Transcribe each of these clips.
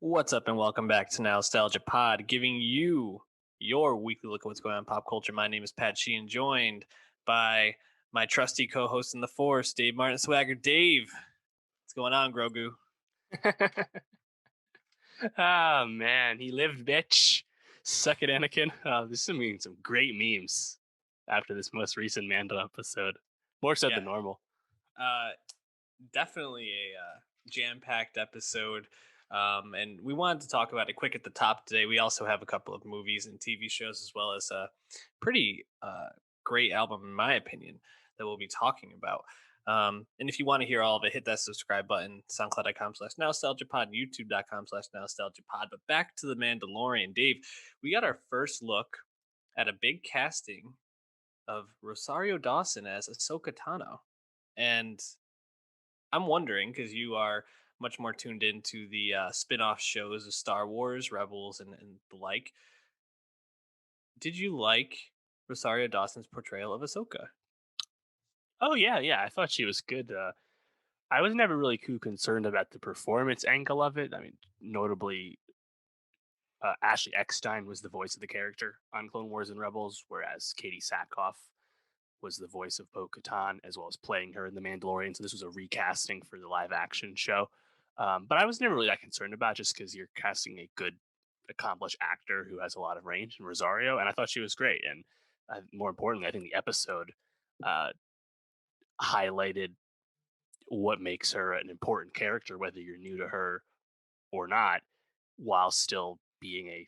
What's up, and welcome back to Nowstalgia Pod, giving you your weekly look at what's going on in pop culture. My name is Pat Sheehan, joined by my trusty co-host in the force, Dave Martin Swagger. Dave, what's going on, Grogu? Oh man, he lived, bitch. Suck it, Anakin. This is gonna be some great memes after this most recent Mando episode. More so Yeah, than normal. uh, definitely a jam-packed episode, and we wanted to talk about it quick at the top today. We also have a couple of movies and TV shows, as well as a pretty great album, in my opinion, that we'll be talking about. And if you want to hear all of it, hit that subscribe button, soundcloud.com/nostalgiapod, youtube.com/nostalgiapod. But back to the Mandalorian. Dave, we got our first look at a big casting of Rosario Dawson as Ahsoka Tano. And I'm wondering, because you are much more tuned into the spin-off shows of Star Wars, Rebels, and the like. Did you like Rosario Dawson's portrayal of Ahsoka? Oh yeah. I thought she was good. I was never really too concerned about the performance angle of it. I mean, notably, Ashley Eckstein was the voice of the character on Clone Wars and Rebels, whereas Katie Sackhoff was the voice of Bo Katan, as well as playing her in The Mandalorian. So this was a recasting for the live action show. But I was never really that concerned about it just because you're casting a good, accomplished actor who has a lot of range in Rosario. And I thought she was great. And more importantly, I think the episode uh, highlighted what makes her an important character, whether you're new to her or not, while still being a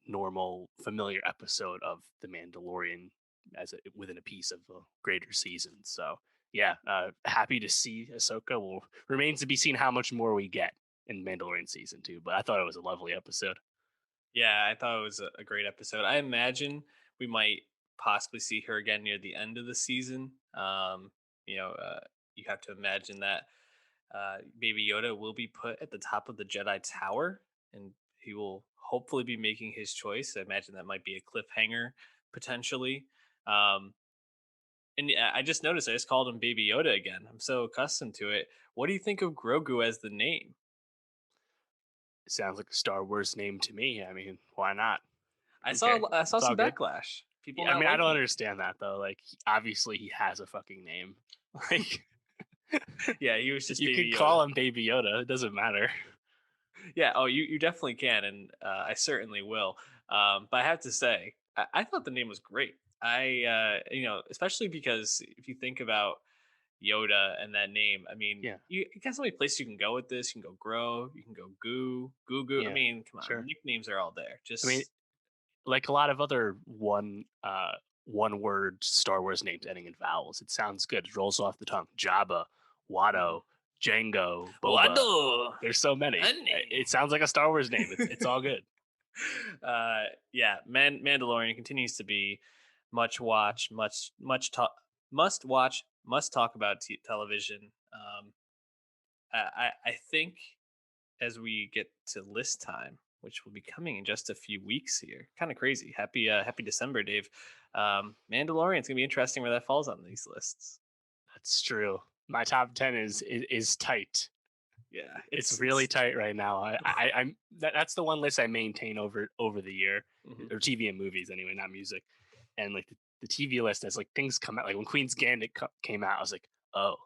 normal, familiar episode of The Mandalorian within a piece of a greater season. So yeah, happy to see Ahsoka. Will remains to be seen how much more we get in Mandalorian season 2. But I thought it was a lovely episode. Yeah, I thought it was a great episode. I imagine we might possibly see her again near the end of the season. You know, you have to imagine that Baby Yoda will be put at the top of the Jedi Tower, and he will hopefully be making his choice. I imagine that might be a cliffhanger potentially. Um, and yeah, I just noticed I just called him Baby Yoda again. I'm so accustomed to it. What do you think of Grogu as the name? It sounds like a Star Wars name to me. I mean, why not? Okay, I saw it's all some good. backlash. People Yeah, I not mean, I don't liking it. understand that though. Like, obviously, he has a fucking name. Like, Yeah, he was just you could Baby Yoda. call him Baby Yoda. It doesn't matter. Yeah. Oh, you definitely can, and I certainly will. But I have to say, I thought the name was great. Especially because if you think about Yoda and that name, I mean, Yeah, you got so many places you can go with this. You can go Grow, you can go Goo Goo. I yeah, mean, come on, sure. nicknames are all there. I mean, Just like a lot of other one word Star Wars names ending in vowels. It sounds good. It rolls off the tongue. Jabba, mhm. Watto, Django, Boba. Wado, There's so many. honey. It sounds like a Star Wars name. It's all good. Yeah, Mandalorian continues to be much watch, much talk, must watch, must talk about television. I think as we get to list time, which will be coming in just a few weeks here, kind of crazy. Happy December, Dave. Mandalorian's gonna be interesting where that falls on these lists. That's true. My top 10 is tight. Yeah, It's really it's tight right now. That's the one list I maintain over the year, mhm. or TV and movies anyway, not music. And like the TV list, as like things come out, like when Queen's Gambit came out, I was like, oh,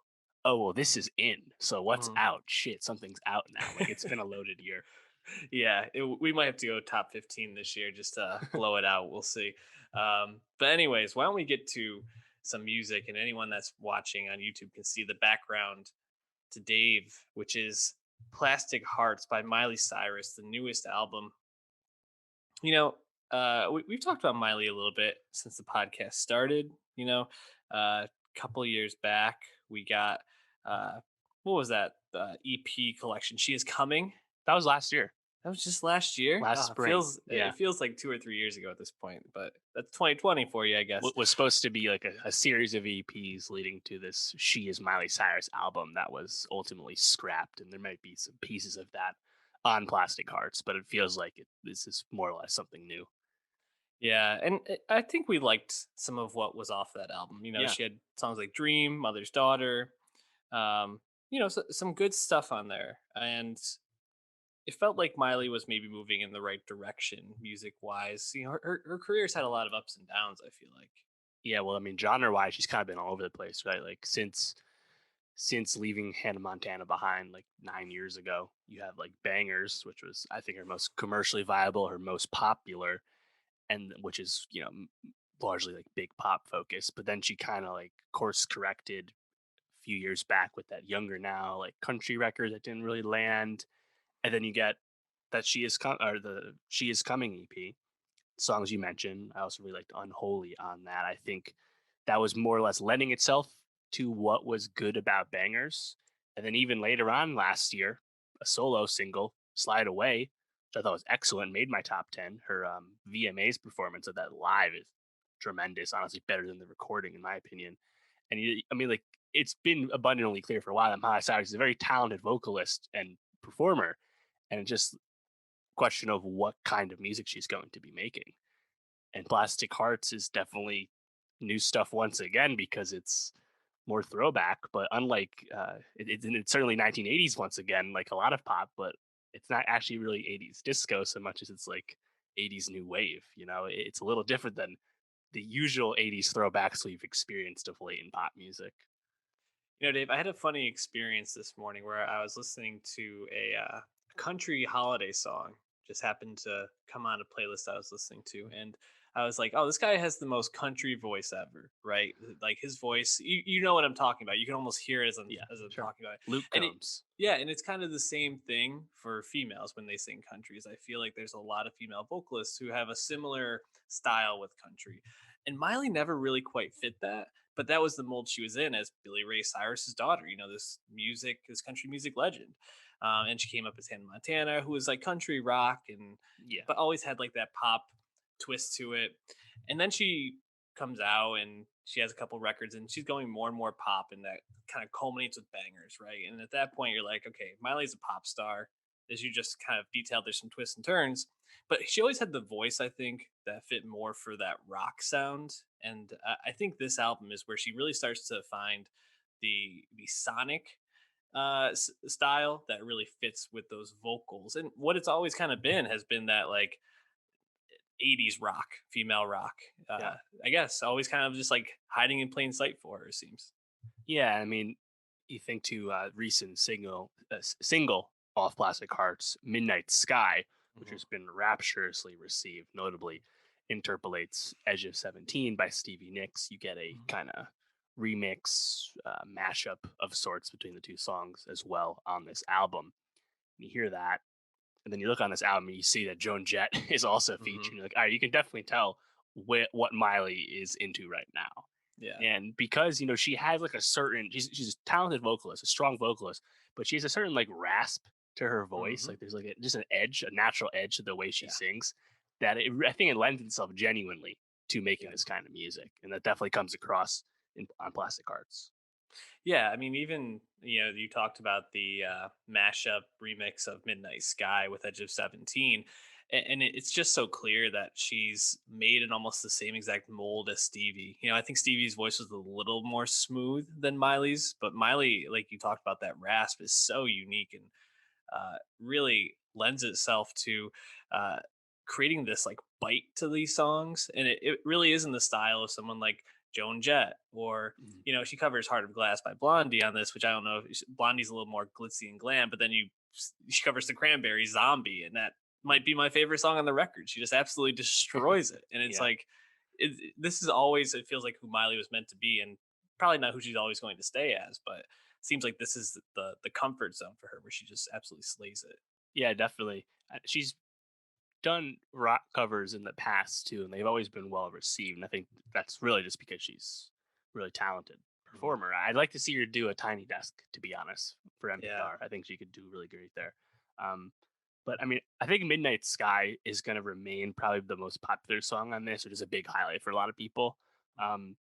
well, this is in. So what's Mhm. out? Shit, something's out now. Like it's been a loaded year. Yeah, we might have to go top 15 this year just to blow it out. We'll see. But anyways, why don't we get to some music, and anyone that's watching on YouTube can see the background to Dave, which is Plastic Hearts by Miley Cyrus, the newest album. You know, we've talked about Miley a little bit since the podcast started. A couple years back, we got uh, what was that EP collection? She is coming. That was last year, That was just last year. last spring. It Yeah, feels like 2 or 3 years ago at this point, but that's 2020 for you, I guess. was supposed to be like a series of EPs leading to this "She Is Miley Cyrus" album that was ultimately scrapped, and there might be some pieces of that on Plastic Hearts, but it feels like this is more or less something new. Yeah, and I think we liked some of what was off that album. Yeah, She had songs like "Dream," "Mother's Daughter," some good stuff on there, and it felt like Miley was maybe moving in the right direction music wise. Her career's had a lot of ups and downs, I feel like. Yeah, well, I mean, genre-wise, she's kinda been all over the place, right? Like, since leaving Hannah Montana behind, like, 9 years ago, you have, like, Bangers, which was, I think, her most commercially viable, her most popular, and which is, largely, like, big pop focus, but then she kinda, like, course corrected a few years back with that Younger Now, like, country record that didn't really land, and then you get that She Is Coming EP, songs you mentioned. I also really liked Unholy on that. I think that was more or less lending itself to what was good about Bangers. And then even later on last year, a solo single, Slide Away, which I thought was excellent, made my top 10. Her VMA's performance of that live is tremendous, honestly, better than the recording, in my opinion. And I mean, like, it's been abundantly clear for a while that Miley Cyrus is a very talented vocalist and performer. And it's just question of what kind of music she's going to be making. And Plastic Hearts is definitely new stuff once again because it's more throwback, but unlike it's certainly 1980s once again, like a lot of pop, but it's not actually really 80s disco so much as it's like 80s new wave. It's a little different than the usual 80s throwbacks we've experienced of late in pop music. Dave, I had a funny experience this morning where I was listening to a country holiday song. Just happened to come on a playlist I was listening to, and I was like, "Oh, this guy has the most country voice ever, right? Like his voice, you know what I'm talking about. You can almost hear it Yeah, as I'm sure. talking about it, Luke and it, Combs. yeah, and it's kind of the same thing for females when they sing countries. I feel like there's a lot of female vocalists who have a similar style with country, and Miley never really quite fit that, but that was the mold she was in as Billy Ray Cyrus's daughter. This country music legend, and she came up as Hannah Montana, who was like country rock and Yeah, but always had like that pop twist to it. And then she comes out and she has a couple records and she's going more and more pop, and that kind of culminates with Bangers, right? And at that point, you're like, okay, Miley's a pop star. As you just kind of detailed, there's some twists and turns, but she always had the voice, I think, that fit more for that rock sound. And I think this album is where she really starts to find the sonic style that really fits with those vocals. And what it's always kind of been has been that like 80s rock, female rock. yeah. Uh, I guess always kind of just like hiding in plain sight for her, it seems. Yeah, I mean, you think to recent single off Plastic Hearts, Midnight Sky, which Mhm. has been rapturously received, notably interpolates Edge of 17 by Stevie Nicks. You get a Mhm. kind of remix, mashup of sorts between the two songs as well on this album. You hear that, and then you look on this album and you see that Joan Jett is also featured. Mhm. You're like, all right, you can definitely tell what Miley is into right now. Yeah. And because she has like she's a talented vocalist, a strong vocalist, but she has a certain like rasp to her voice. Mhm. Like there's like just an edge, a natural edge to the way she Yeah. sings I think it lends itself genuinely to making Yeah. this kind of music, and that definitely comes across on Plastic Hearts. Yeah, I mean, even you talked about the mashup remix of Midnight Sky with Edge of 17, and it's just so clear that she's made in almost the same exact mold as Stevie. I think Stevie's voice was a little more smooth than Miley's, but Miley, like you talked about, that rasp is so unique and really lends itself to uh, creating this like bite to these songs, and it really is in the style of someone like Joan Jett, or Mhm. she covers "Heart of Glass" by Blondie on this, which I don't know. Blondie's a little more glitzy and glam, but then she covers the Cranberries "Zombie," and that might be my favorite song on the record. She just absolutely destroys it, and it's Yeah. like this is always, it feels like who Miley was meant to be, and probably not who she's always going to stay as, but seems like this is the comfort zone for her where she just absolutely slays it. Yeah, definitely. She's done rock covers in the past too, and they've always been well received. And I think that's really just because she's a really talented Mhm. performer. I'd like to see her do a Tiny Desk, to be honest, for Yeah. NPR. I think she could do really great there. Um, but I mean, I think Midnight Sky is going to remain probably the most popular song on this, which is a big highlight for a lot of people. Um,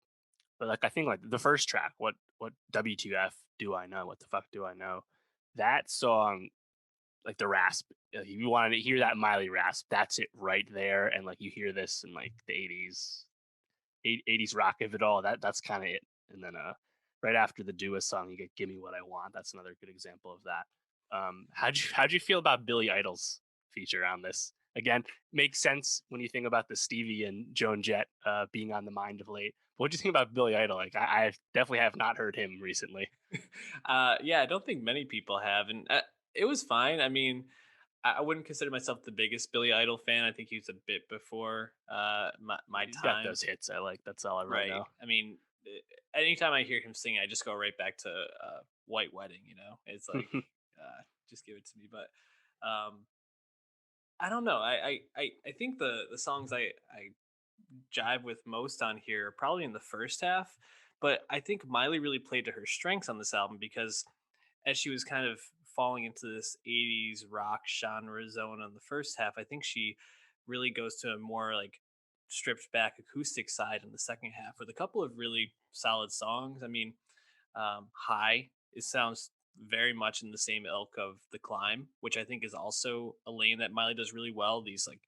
but like I think like the first track, what WTF do I know? What the fuck do I know? That song, like the rasp. If you wanted to hear Mhm. that Miley rasp, that's it right there. And like you hear this in like the 80s, 80s rock of it all. That's kind of it. And then right after the Dua song, you get "Give Me What I Want." That's another good example of that. How'd you feel about Billy Idol's feature on this? Again, makes sense when you think about the Stevie and Joan Jett being on the mind of late. What do you think about Billy Idol? Like, I definitely have not heard him recently. Yeah, I don't think many people have, and it was fine. I mean, I wouldn't consider myself the biggest Billy Idol fan. I think he was a bit before my He's got time. those hits I like. That's all I really Right. know. I mean, anytime I hear him sing, I just go right back to White Wedding. It's like, just give it to me. But um, I don't know. I think the songs I jive with most on here are probably in the first half, but I think Miley really played to her strengths on this album because as she was kind of falling into this 80s rock genre zone on the first half, I think she really goes to a more like stripped back acoustic side in the second half with a couple of really solid songs. I mean, High, it sounds very much in the same ilk of The Climb, which I think is also a lane that Miley does really well. These like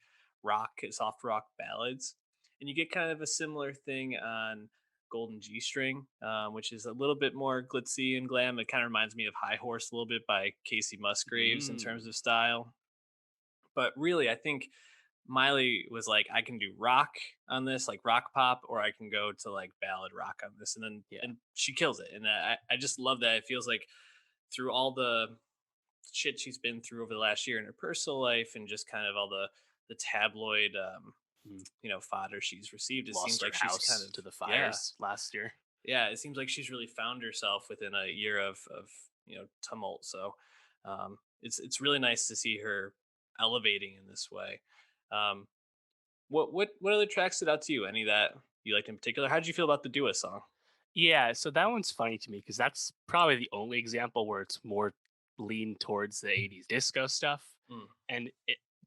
soft rock ballads. And you get kind of a similar thing on Golden G String, which is a little bit more glitzy and glam. It kind of reminds me of High Horse a little bit by Casey Musgraves in terms Mm, of style. But really, I think Miley was like, I can do rock on this, like rock pop, or I can go to like ballad rock on this. yeah. And she kills it. And I just love that. It feels like through all the shit she's been through over the last year in her personal life and just kind of all the tabloid Mm. fodder she's received, it seems Lost her like she's kind house of to the yeah, fires last year. yeah, it seems like she's really found herself within a year of tumult. So it's really nice to see her elevating in this way. um what other tracks stood out to you? Any that you liked in particular? How did you feel about the Dua song? Yeah, so that one's funny to me because that's probably the only example where it's more lean towards the 80s disco stuff. Mm, And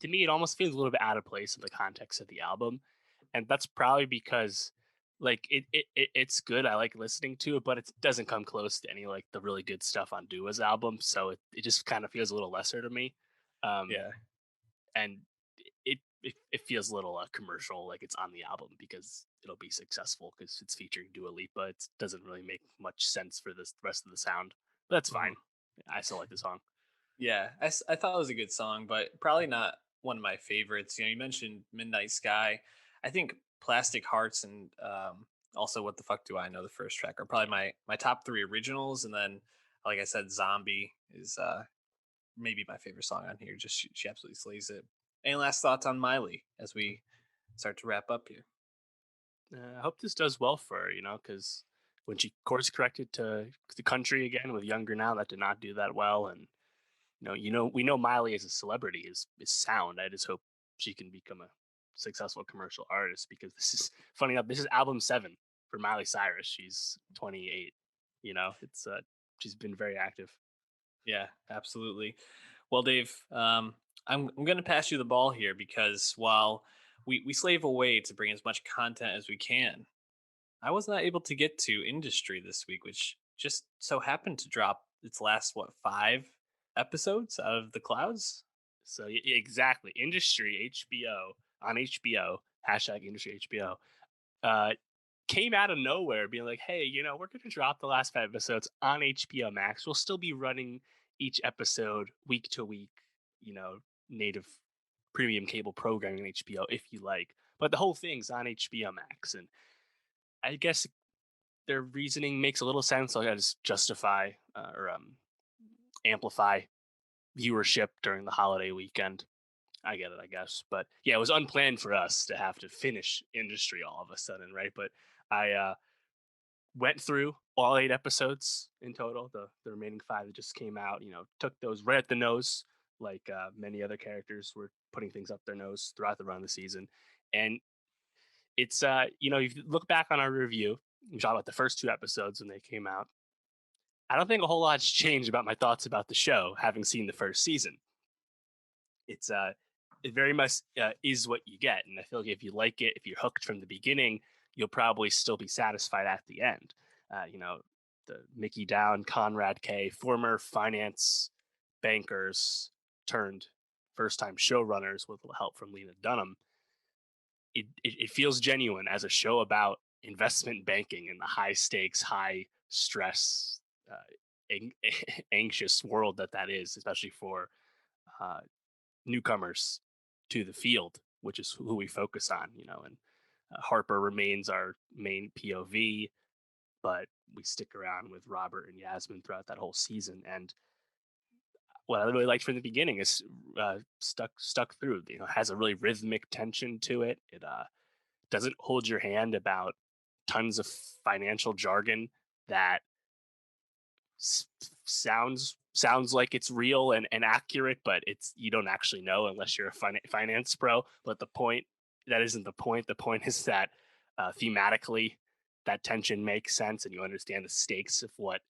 to me, it almost feels a little bit out of place in the context of the album. And that's probably because like it's good. I like listening to it, but it doesn't come close to any like the really good stuff on Dua's album. So it just kind of feels a little lesser to me. Um, yeah. and it feels a little commercial, like it's on the album because it'll be successful because it's featuring Dua Lipa. It doesn't really make much sense for this the rest of the sound, but that's Mhm. fine. I still like the song. Yeah, I thought it was a good song, but probably not one of my favorites. You mentioned Midnight Sky. I think Plastic Hearts and also What the Fuck Do I Know, the first track, are probably Yeah. my top three originals. And then, like I said, Zombie is maybe my favorite song on here. Just she absolutely slays it. Any last thoughts on Miley as we start to wrap up here? I hope this does well for her, because when she course corrected to the country again with Younger Now, that did not do that well. And we know Miley as a celebrity is sound. I just hope she can become a successful commercial artist because this is funny enough. This is album 7 for Miley Cyrus. She's 28. It's she's been very active. Yeah, absolutely. Well, Dave, I'm going to pass you the ball here because while we slave away to bring as much content as we can, I was not able to get to Industry this week, which just so happened to drop its last, what, 5 episodes out of the clouds? So exactly, industry HBO on HBO hashtag industry HBO uh, came out of nowhere, being like, "Hey, we're going to drop the last 5 episodes on HBO Max. We'll still be running each episode week to week, you know, native premium cable programming on HBO if you like. But the whole thing's on HBO Max, and I guess their reasoning makes a little sense. Like, I just justify or amplify viewership during the holiday weekend. I get it, I guess. But yeah, it was unplanned for us to have to finish Industry all of a sudden, right? But I went through all 8 episodes in total, the remaining 5 that just came out, took those right at the nose, like many other characters were putting things up their nose throughout the run of the season. And it's, if you look back on our review, we talked about the first 2 episodes when they came out. I don't think a whole lot's changed about my thoughts about the show, having seen the first season. It's it very much is what you get, and I feel like if you like it, if you're hooked from the beginning, you'll probably still be satisfied at the end. The Mickey Down, Conrad K, former finance bankers turned first time showrunners with a little help from Lena Dunham. It feels genuine as a show about investment banking and the high stakes, high stress ang- anxious world that is, especially for uh, newcomers to the field, which is who we focus on, and Harper remains our main POV, but we stick around with Robert and Yasmin throughout that whole season. And what I really liked from the beginning is stuck through. Has a really rhythmic tension to it. It doesn't hold your hand about tons of financial jargon that sounds like it's real and accurate, but it's you don't actually know unless you're a finance pro. But the point that isn't the point. The point is that thematically, that tension makes sense, and you understand the stakes of what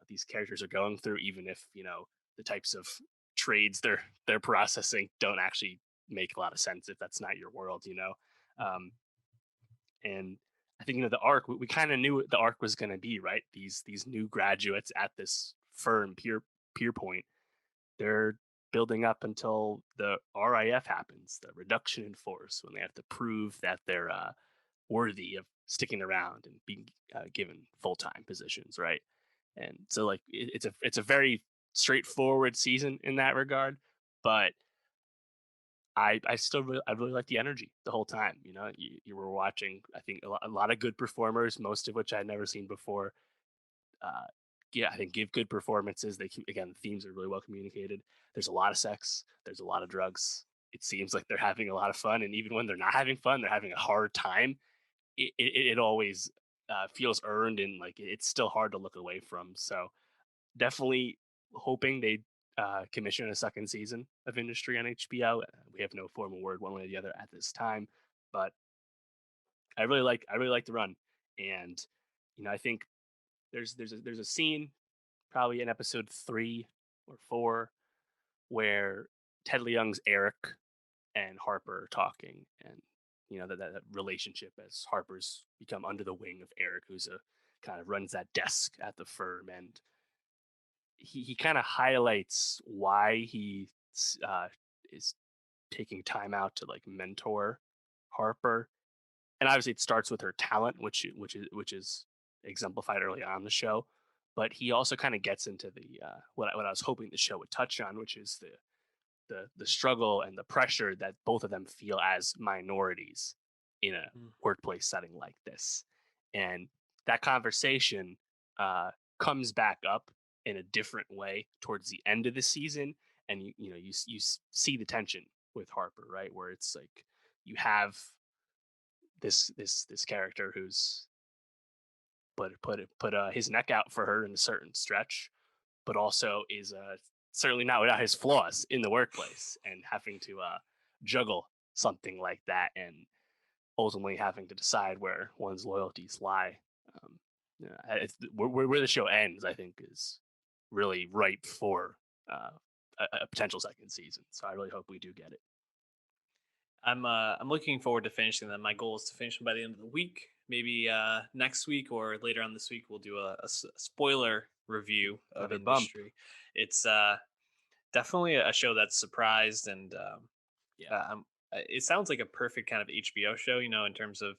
these characters are going through, even if the types of trades they're processing don't actually make a lot of sense if that's not your world. And I think the arc we kind of knew what the arc was going to be, right? These new graduates at this firm peer point, they're building up until the RIF happens, the reduction in force, when they have to prove that they're worthy of sticking around and being given full time positions, right? And so like it's a very straightforward season in that regard, but I really like the energy the whole time. You were watching, I think, a lot of good performers, most of which I'd never seen before. Uh, yeah, I think give good performances. Again, the themes are really well communicated. There's a lot of sex. There's a lot of drugs. It seems like they're having a lot of fun, and even when they're not having fun, they're having a hard time. It always feels earned, and like it's still hard to look away from. So definitely hoping they commission a second season of Industry on HBO. We have no formal word one way or the other at this time, but I really like the run, and I think there's a scene probably in episode 3 or 4 where Ted Leung's Eric and Harper are talking, and that relationship as Harper's become under the wing of Eric, who's a kind of runs that desk at the firm, and he kind of highlights why he uh, is taking time out to like mentor Harper, and obviously it starts with her talent, which is exemplified early on in the show. But he also kind of gets into the what I was hoping the show would touch on, which is the struggle and the pressure that both of them feel as minorities in a Mm. workplace setting like this, and that conversation uh, comes back up in a different way towards the end of the season, and you see the tension with Harper, right, where it's like you have this character who's put his neck out for her in a certain stretch, but also is certainly not without his flaws in the workplace, and having to juggle something like that, and ultimately having to decide where one's loyalties lie. Um, where the show ends, I think, is really ripe for uh, a potential second season. So I really hope we do get it. I'm looking forward to finishing them. My goal is to finish them by the end of the week. Maybe next week or later on this week we'll do a spoiler review of Another bump. Industry. It's definitely a show that's surprised, and Yeah. it sounds like a perfect kind of HBO show. In terms of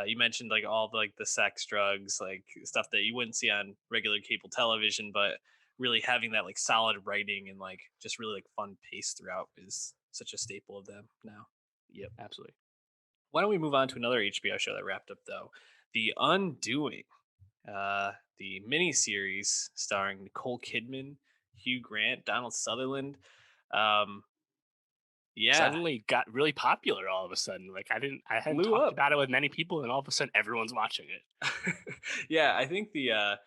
you mentioned like all the sex, drugs, like stuff that you wouldn't see on regular cable television, but really having that like solid writing and like just really like fun pace throughout is such a staple of them now. Yep. Absolutely. Why don't we move on to another HBO show that wrapped up though, The Undoing, the miniseries starring Nicole Kidman, Hugh Grant, Donald Sutherland. Um, yeah, Suddenly got really popular all of a sudden. Like I hadn't blew talked up. about it with many people, and all of a sudden everyone's watching it. Yeah, I think the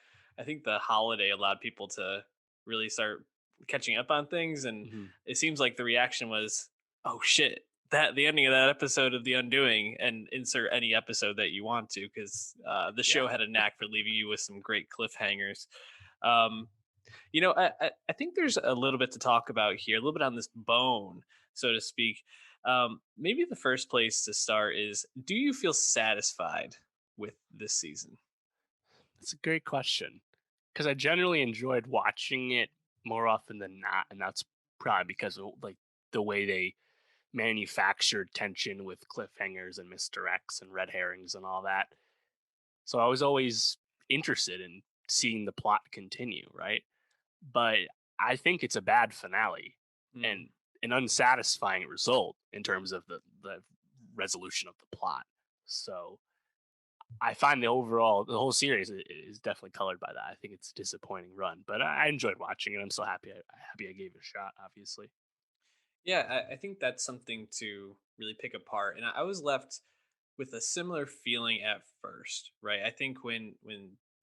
holiday allowed people to really start catching up on things, and Mhm. it seems like the reaction was, "Oh shit." That the ending of that episode of The Undoing, and insert any episode that you want to, because the Yeah. show had a knack for leaving you with some great cliffhangers. Um, I think there's a little bit to talk about here, a little bit on this bone, so to speak. Maybe the first place to start is: do you feel satisfied with this season? That's a great question, because I generally enjoyed watching it more often than not, and that's probably because of like the way they manufactured tension with cliffhangers and misdirects and red herrings and all that. So I was always interested in seeing the plot continue, right? But I think it's a bad finale Mm. and an unsatisfying result in terms of the resolution of the plot. So I find the whole series is definitely colored by that. I think it's a disappointing run, but I enjoyed watching it. I'm so happy I gave it a shot. Obviously, Yeah, I think that's something to really pick apart. And I was left with a similar feeling at first, right? I think when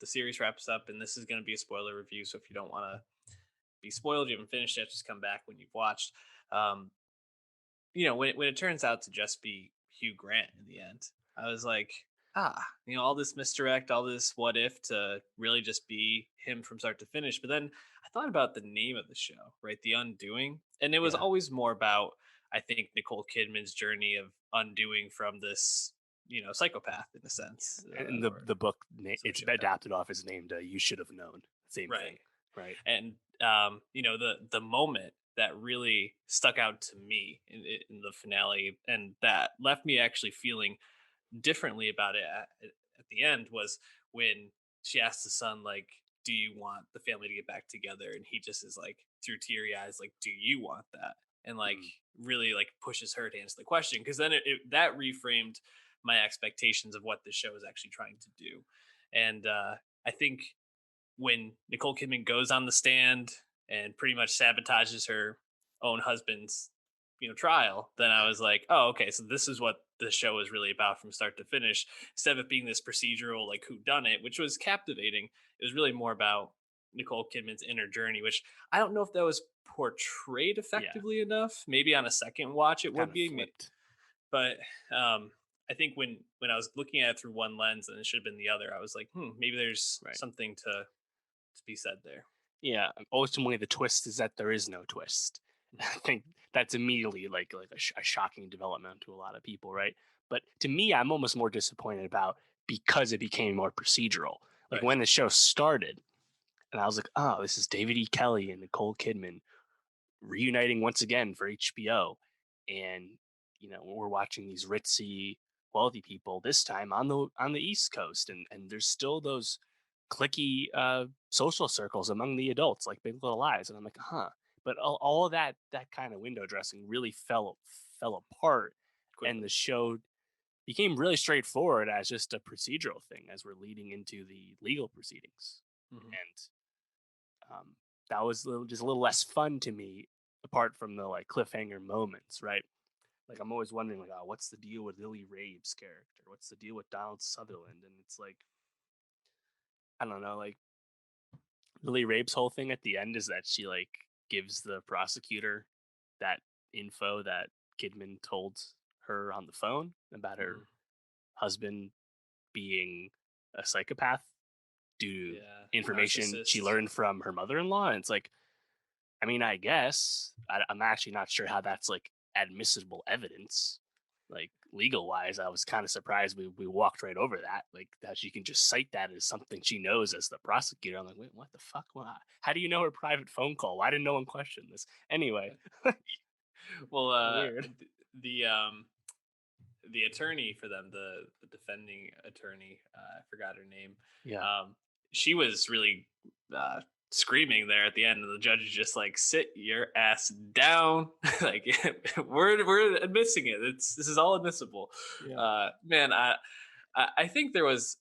the series wraps up, and this is going to be a spoiler review, so if you don't want to be spoiled, you haven't finished yet, just come back when you've watched. Um, when it turns out to just be Hugh Grant in the end, I was like, all this misdirect, all this what if to really just be him from start to finish. But then I thought about the name of the show, right? The Undoing. And it was yeah. always more about, I think, Nicole Kidman's journey of undoing from this, psychopath in a sense, And or the book it's sociopath. adapted off is named "You Should Have Known." Same thing, Right. right? And the moment that really stuck out to me in the finale, and that left me actually feeling differently about it at the end, was when she asked the son, like, do you want the family to get back together, and he just is like, through teary eyes, like, do you want that? And like Mm, really like pushes her to answer the question, because then that reframed my expectations of what this show is actually trying to do. And I think when Nicole Kidman goes on the stand and pretty much sabotages her own husband's, trial, then I was like, oh, okay, so this is what the show is really about from start to finish. Instead of it being this procedural like who done it, which was captivating, it was really more about Nicole Kidman's inner journey, which I don't know if that was portrayed yeah, effectively enough. Maybe on a second watch it kind would of be, flipped. but I think when I was looking at it through one lens and it should have been the other, I was like, maybe there's Right. something to be said there. Yeah. Ultimately, the twist is that there is no twist. I think that's immediately like a shocking development to a lot of people, right? But to me, I'm almost more disappointed about because it became more procedural. Like Right. when the show started, and I was like, oh, this is David E. Kelly and Nicole Kidman reuniting once again for HBO, and we're watching these ritzy, wealthy people this time on the East Coast, and there's still those clicky social circles among the adults like Big Little Lies, and I'm like, huh. But all of that kind of window dressing really fell apart, and the Quickly. show became really straightforward as just a procedural thing as we're leading into the legal proceedings, Hmm. and that was just a little less fun to me apart from the like cliffhanger moments, right? Like I'm always wondering like, oh, what's the deal with Lily Rabe's character? What's the deal with Donald Sutherland? And it's like, I don't know, like Lily Rabe's whole thing at the end is that she like gives the prosecutor that info that Kidman told her on the phone about Hmm. her husband being a psychopath due to Yeah. information she Narcissist. learned from her mother-in-law. And it's like, I mean, I guess I'm actually not sure how that's like admissible evidence, like legal wise. I was kind of surprised we walked right over that, like that she can just cite that as something she knows as the prosecutor. I'm like, wait, what the fuck? Why? How do you know her private phone call? Why didn't no one question this? Anyway, Well, weird. the attorney for them, the defending attorney, I forgot her name. Yeah, Um, she was really uh, screaming there at the end, and the judge is just like, "Sit your ass down!" Like we're admitting it. This is all admissible. yeah, Man, I think there was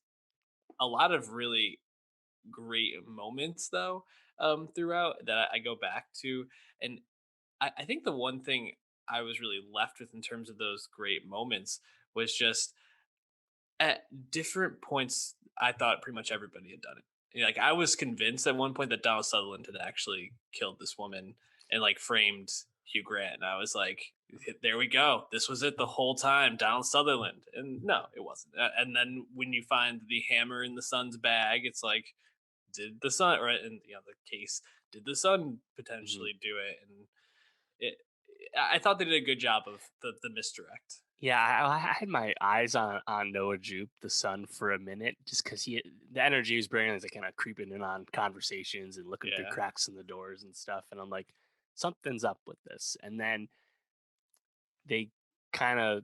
a lot of really great moments though, throughout, that I go back to. And I think the one thing I was really left with in terms of those great moments was just at different points, I thought pretty much everybody had done it. Like I was convinced at one point that Donald Sutherland had actually killed this woman and like framed Hugh Grant. And I was like, there we go. This was it the whole time, Donald Sutherland. And no, it wasn't. And then when you find the hammer in the son's bag, it's like, did the son, or in the case, did the son hmm potentially do it? And it, I thought they did a good job of the misdirect. yeah. I had my eyes on Noah Jupe, the son, for a minute, just because the energy he was bringing is like kind of creeping in on conversations and looking through Yeah. cracks in the doors and stuff, and I'm like, something's up with this, and then they kind of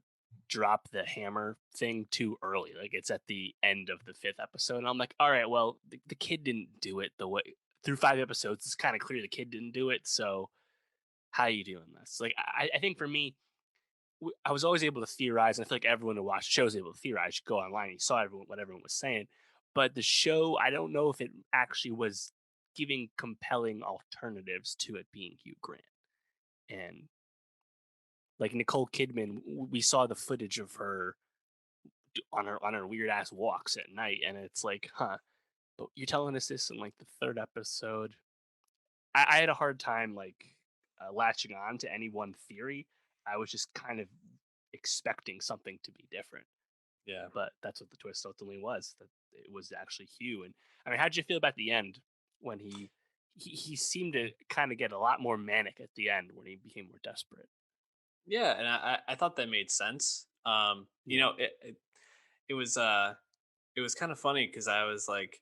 drop the hammer thing too early. Like it's at the end of the fifth episode, and I'm like, all right, well, the kid didn't do it the way through five episodes. It's kind of clear the kid didn't do it. So how are you doing this? Like I think for me, I was always able to theorize, and I feel like everyone who watched the show was able to theorize. You go online, and you saw what everyone was saying, but the show, I don't know if it actually was giving compelling alternatives to it being Hugh Grant. And like Nicole Kidman, we saw the footage of her on her weird ass walks at night, and it's like, huh? But you're telling us this in like the third episode. I had a hard time like latching on to any one theory. I was just kind of expecting something to be different, Yeah. but that's what the twist ultimately was. That it was actually Hugh. And I mean, how did you feel about the end when he seemed to kind of get a lot more manic at the end when he became more desperate? Yeah, and I thought that made sense. Yeah, It was it was kind of funny because I was like,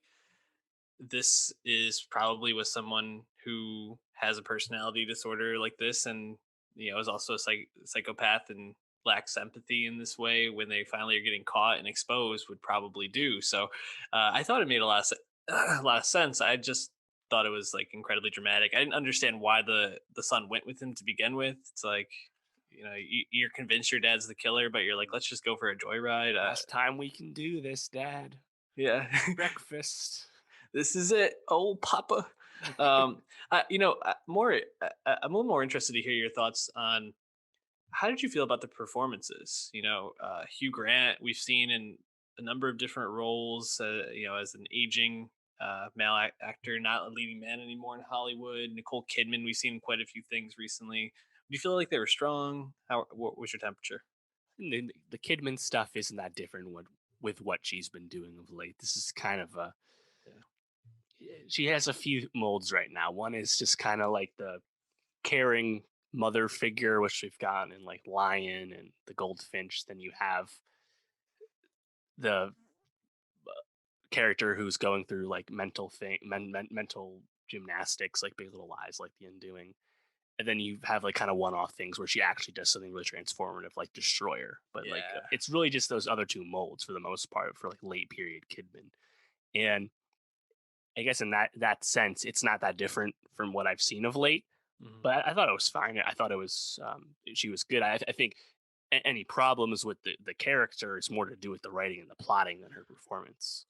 this is probably with someone who has a personality disorder like this, and is also a psychopath and lacks empathy in this way. When they finally are getting caught and exposed, would probably do so. I thought it made a lot of sense. I just thought it was like incredibly dramatic. I didn't understand why the son went with him to begin with. It's like, you're convinced your dad's the killer, but you're like, let's just go for a joyride. last time we can do this, Dad. Yeah. Breakfast. This is it, old Papa. I'm a little more interested to hear your thoughts on how did you feel about the performances. Hugh Grant, we've seen in a number of different roles. As an aging male actor, not a leading man anymore in Hollywood. Nicole Kidman, we've seen quite a few things recently. Do you feel like they were strong? What was your temperature? The Kidman stuff isn't that different with what she's been doing of late. This is kind of a Yeah, she has a few molds right now. One is just kind of like the caring mother figure, which we've gotten in like Lion and the Goldfinch. Then you have the character who's going through like mental gymnastics, like Big Little Lies, like The Undoing. And then you have like kind of one-off things where she actually does something really transformative, like Destroyer. But like yeah. it's really just those other two molds for the most part for like late period Kidman. And I guess in that sense, it's not that different from what I've seen of late. Mhm. But I thought it was fine. I thought it was she was good. I think any problems with the character is more to do with the writing and the plotting than her performance.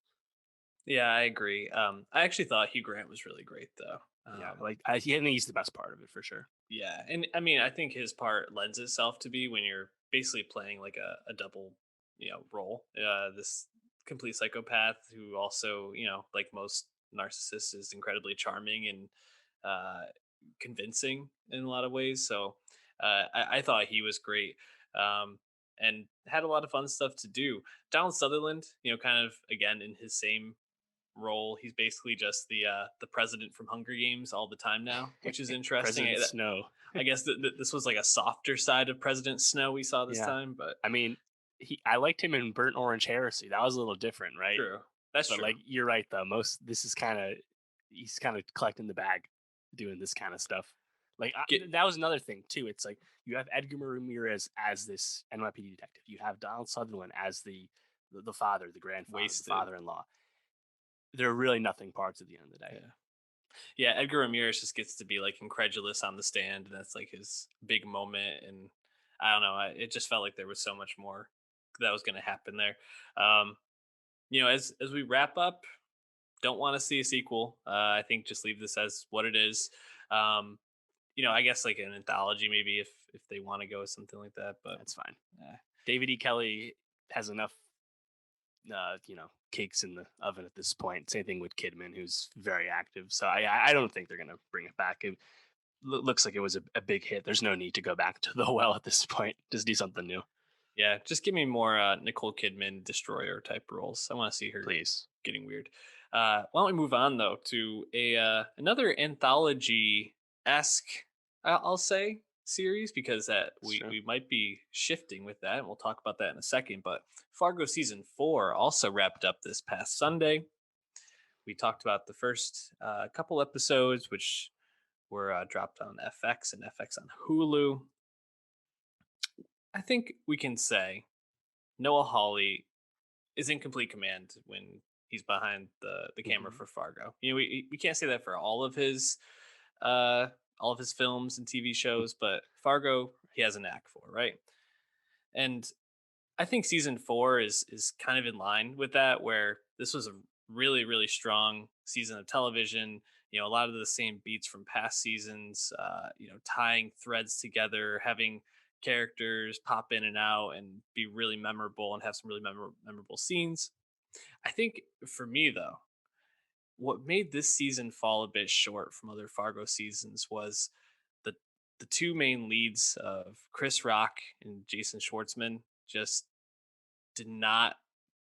Yeah, I agree. I actually thought Hugh Grant was really great, though. Yeah, like I think he's the best part of it for sure. Yeah, and I mean, I think his part lends itself to be when you're basically playing like a double, role. This complete psychopath who also, like most narcissists, is incredibly charming and uh, convincing in a lot of ways. So I thought he was great, and had a lot of fun stuff to do. Donald Sutherland, kind of again in his same role. He's basically just the president from Hunger Games all the time now, which is interesting. President Snow. I guess this was like a softer side of President Snow we saw this Yeah, time, but I mean, I liked him in Burnt Orange Heresy. That was a little different, right? true. That's But true. like you're right though. Most this is kind of he's kind of collecting the bag, doing this kind of stuff. Like Get that was another thing too. It's like you have Edgar Ramirez as this NYPD detective. You have Donald Sutherland as the father, the grandfather, the wasted. father-in-law. They're really nothing parts at the end of the day. Yeah. Yeah, Edgar Ramirez just gets to be like incredulous on the stand, and that's like his big moment. And I don't know, it just felt like there was so much more that was going to happen there. Um, as we wrap up, don't want to see a sequel. I think just leave this as what it is. Um, I guess like an anthology maybe if they want to go with something like that. But That's fine. eh, David E. Kelly has enough, cakes in the oven at this point. Same thing with Kidman, who's very active. So I don't think they're gonna bring it back. It looks like it was a big hit. There's no need to go back to the well at this point. Just do something new, yeah, just give me more Nicole Kidman destroyer type roles. I want to see her please. getting weird. Why don't we move on though to a another anthology esque, I'll say, series, because that It's true. we might be shifting with that, and we'll talk about that in a second. But Fargo season 4 also wrapped up this past Sunday. We talked about the first couple episodes, which were dropped on FX and FX on Hulu. I think we can say. Noah Hawley is in complete command when he's behind the camera Hmm. for Fargo. You know, we can't say that for uh all of his films and TV shows, but Fargo he has a knack for, right? And I think season 4 is kind of in line with that, where this was a really strong season of television. You know, a lot of the same beats from past seasons. You know, tying threads together, having characters pop in and out and be really memorable and have some really memorable scenes. I think for me though, what made this season fall a bit short from other Fargo seasons was the the two main leads of Chris Rock and Jason Schwartzman just did not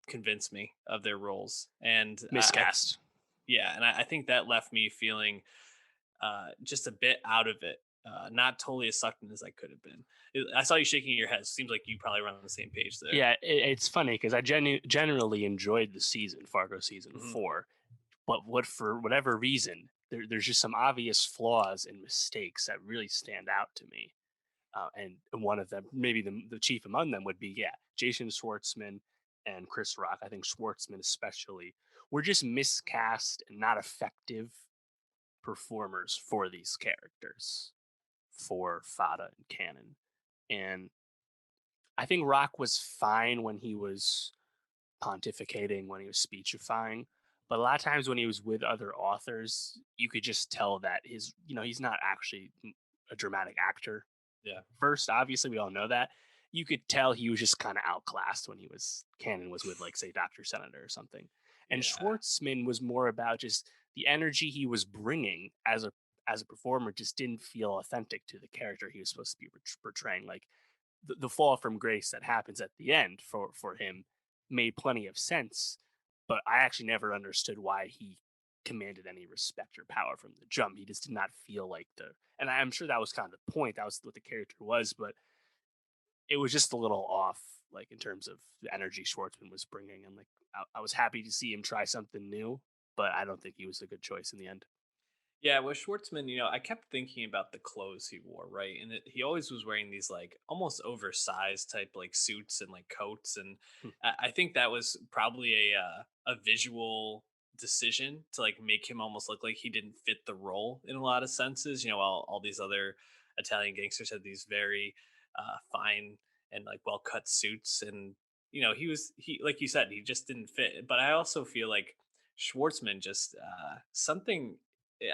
convince me of their roles, and Miscast. yeah, and I think that left me feeling just a bit out of it, not totally as sucked in as I could have been. I saw you shaking your head. Seems like you probably run on the same page there. Yeah, it's funny because I generally enjoyed the season, Fargo season Hmm. 4, but for whatever reason, there's just some obvious flaws and mistakes that really stand out to me. And one of them, maybe the chief among them, would be Jason Schwartzman and Chris Rock. I think Schwartzman especially were just miscast and not effective performers for these characters, for Fada and Cannon. And I think Rock was fine when he was pontificating, when he was speechifying. But a lot of times when he was with other authors, you could just tell that he's not actually a dramatic actor. Yeah, First, obviously, we all know that. You could tell he was just kind of outclassed when Cannon was with, like, say, Dr. Senator or something. And yeah, Schwartzman was more about just the energy he was bringing as a performer just didn't feel authentic to the character he was supposed to be portraying. Like the fall from grace that happens at the end for him made plenty of sense, but I actually never understood why he commanded any respect or power from the jump. He just did not feel like and I'm sure that was kind of the point. That was what the character was, but it was just a little off, like in terms of the energy Schwartzman was bringing. And like, I was happy to see him try something new, but I don't think he was a good choice in the end. yeah. With Schwartzman, you know, I kept thinking about the clothes he wore, right? And he always was wearing these like almost oversized type like suits and like coats, and Hmm. I think that was probably a visual decision to like make him almost look like he didn't fit the role in a lot of senses. You know, all these other Italian gangsters had these very fine and like well cut suits, and you know he like you said he just didn't fit. But I also feel like Schwartzman just something.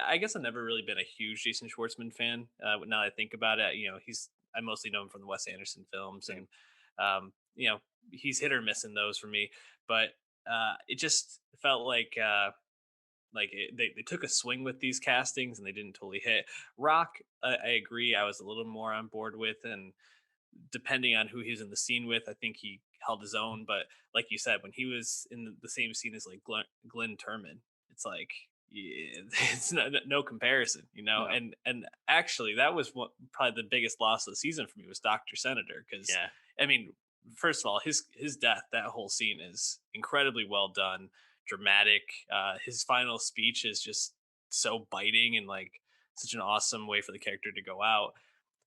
I guess I've never really been a huge Jason Schwartzman fan. Now that I think about it, you know, I mostly know him from the Wes Anderson films, Same. and you know, he's hit or miss in those for me. But it just felt they took a swing with these castings and they didn't totally hit. Rock, I agree. I was a little more on board with, and depending on who he was in the scene with, I think he held his own. But like you said, when he was in the same scene as like Glenn Turman, it's like yeah, it's no comparison, you know. No. And actually, that was what probably the biggest loss of the season for me was Doctor Senator, because Yeah. I mean, first of all, his death, that whole scene is incredibly well done, dramatic. His final speech is just so biting and like such an awesome way for the character to go out.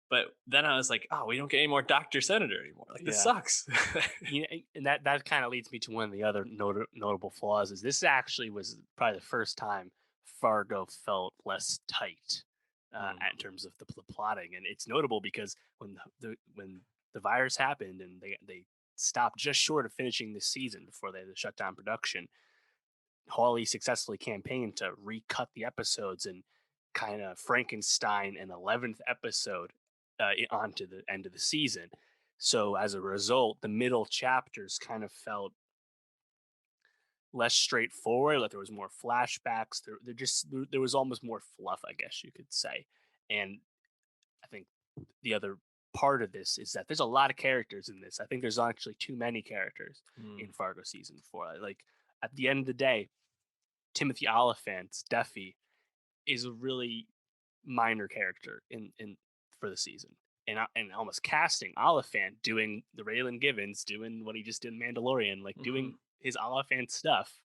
But then I was like, oh, we don't get any more Doctor Senator anymore. Like this Yeah. sucks. And that kind of leads me to one of the other notable flaws. Is this actually was probably the first time Fargo felt less tight Mm, in terms of the plotting, and it's notable because when the virus happened and they stopped just short of finishing this season before they had to shut down production, Hawley successfully campaigned to recut the episodes and kind of Frankenstein an 11th episode onto the end of the season. So as a result, the middle chapters kind of felt less straightforward. Like there was more flashbacks. There was almost more fluff, I guess you could say. And I think the other part of this is that there's a lot of characters in this. I think there's actually too many characters in mm, Fargo season 4. Like at the end of the day, Timothy Oliphant's Duffy is a really minor character in for the season. And almost casting Oliphant doing the Raylan Givens, doing what he just did in Mandalorian, like hmm. doing his Oliphant stuff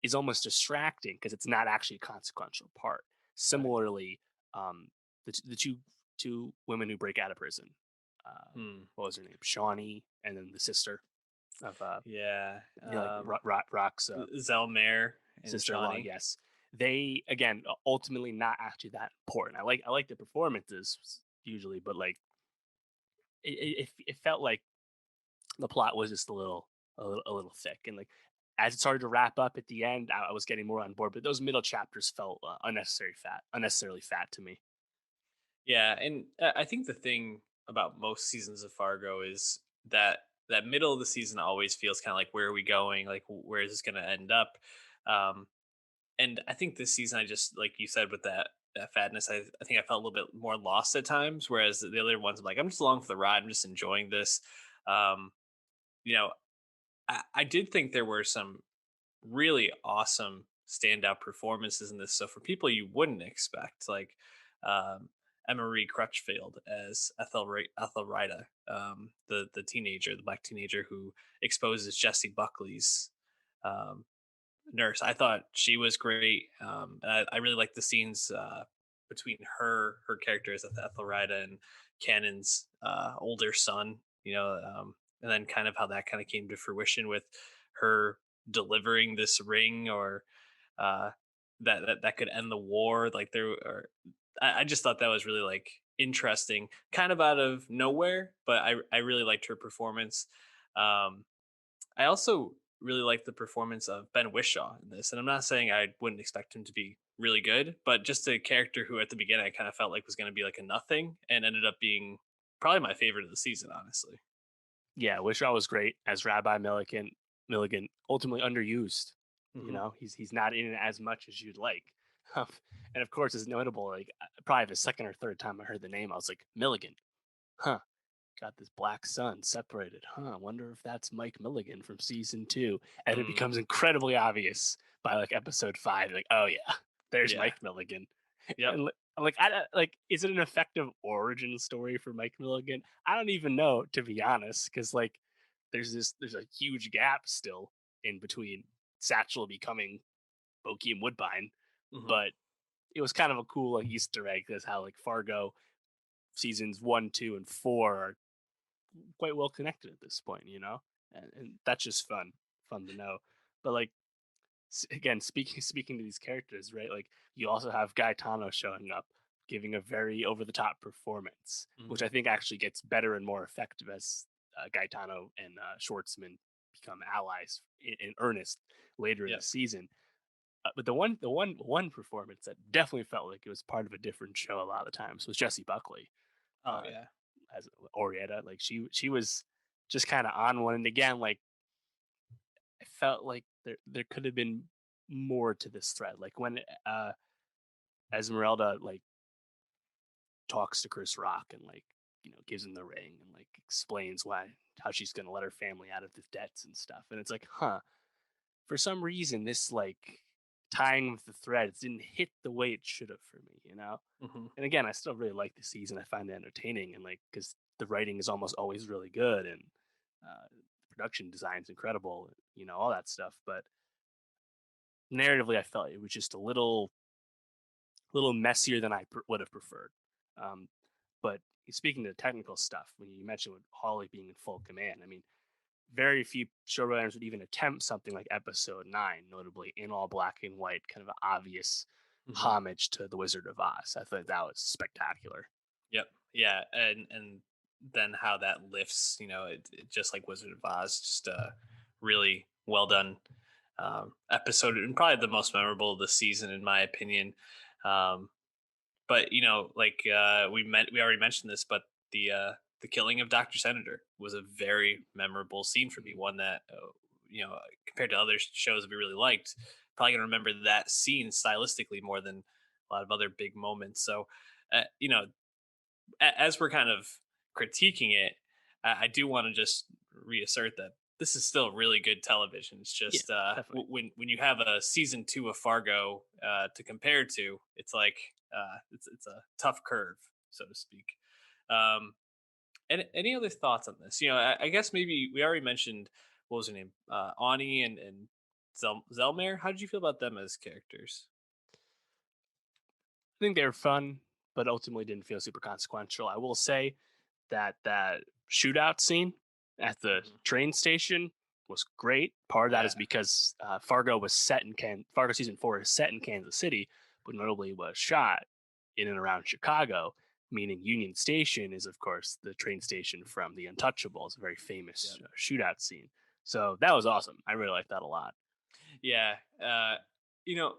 is almost distracting because it's not actually a consequential part. Right. Similarly, the two women who break out of prison, Hmm. what was her name? Shawnee, and then the sister. of Yeah. Rock's Zelmare and sister-in-law. Shawnee. Yes, they again ultimately not actually that important. I like the performances usually, but like it felt like the plot was just a little thick, and like as it started to wrap up at the end, I was getting more on board. But those middle chapters felt unnecessarily fat to me. Yeah, and I think the thing about most seasons of Fargo is that that middle of the season always feels kind of like, where are we going? Like, where is this going to end up? Um, and I think this season, I just, like you said, with that fatness, I think I felt a little bit more lost at times. Whereas the other ones, I'm like, I'm just along for the ride. I'm just enjoying this. Um, you know, I did think there were some really awesome standout performances in this. So for people you wouldn't expect, like um, Emma Marie Crutchfield as Ethelrida, the teenager, the black teenager who exposes Jesse Buckley's um, nurse. I thought she was great. I really liked the scenes between her character as Ethelrida and Cannon's older son. And then kind of how that kind of came to fruition with her delivering this ring, or uh, that could end the war. Like there, or I just thought that was really like interesting, kind of out of nowhere. But I really liked her performance. Um, I also really like the performance of Ben Whishaw in this, and I'm not saying I wouldn't expect him to be really good, but just a character who at the beginning I kind of felt like was going to be like a nothing, and ended up being probably my favorite of the season, honestly. Yeah, Wishaw was great as Rabbi Milligan. Milligan ultimately underused. Hmm. He's not in it as much as you'd like. Um, and of course, it's notable. Like probably the second or third time I heard the name, I was like Milligan. Huh? Got this black sun separated. Huh? I wonder if that's Mike Milligan from season two. And it Mm, becomes incredibly obvious by like episode five. Like, oh yeah, there's yeah. Mike Milligan. Yep. And like, is it an effective origin story for Mike Milligan? I don't even know, to be honest, because like there's a huge gap still in between Satchel becoming Bokeem Woodbine, Hmm. but it was kind of a cool like Easter egg. That's how like Fargo seasons one, two, and four are quite well connected at this point, and that's just fun to know. But like again, speaking to these characters, right? Like you also have Gaetano showing up, giving a very over the top performance, which Hmm. I think actually gets better and more effective as Gaetano and Schwartzman become allies in earnest later in the Yep. season. But the one performance that definitely felt like it was part of a different show a lot of the times was Jesse Buckley Oh uh, yeah. as Orietta. Like she was just kind of on one, and again, like I felt like there could have been more to this thread. Like when Esmeralda like talks to Chris Rock and like gives him the ring and like explains how she's gonna let her family out of the debts and stuff, and it's like, huh, for some reason this like tying with the threads didn't hit the way it should have for me. Hmm. And again, I still really like the season. I find it entertaining, and like because the writing is almost always really good, and production design's incredible, all that stuff. But narratively, I felt it was just a little messier than I would have preferred. Um, but speaking to the technical stuff, when you mentioned with Hawley being in full command, I mean, very few showrunners would even attempt something like Episode 9, notably in all black and white, kind of an obvious Hmm. homage to The Wizard of Oz. I thought that was spectacular. Yep. Yeah, and then how that lifts, it just like Wizard of Oz, just a really well done episode, and probably the most memorable of the season, in my opinion. Um, but like we already mentioned this, but the killing of Dr. Senator was a very memorable scene for me. Mhm. One that compared to other shows we really liked, probably gonna remember that scene stylistically more than a lot of other big moments. So, uh, you know, as we're kind of critiquing it, I do want to just reassert that this is still really good television. It's Yeah, just definitely. when you have a season two of Fargo to compare to, it's like it's a tough curve, so to speak. Um, and any other thoughts on this? I guess maybe we already mentioned, what was her name, Ani and Zelmare. How did you feel about them as characters? I think they were fun, but ultimately didn't feel super consequential. I will say that shootout scene at the Hmm. train station. was great. Part of that Yeah. is because Fargo was set in Fargo season 4 is set in Kansas City, but notably was shot in and around Chicago. Meaning Union Station is, of course, the train station from The Untouchables, a very famous Yep. shootout scene. So that was awesome. I really liked that a lot. Yeah. You know,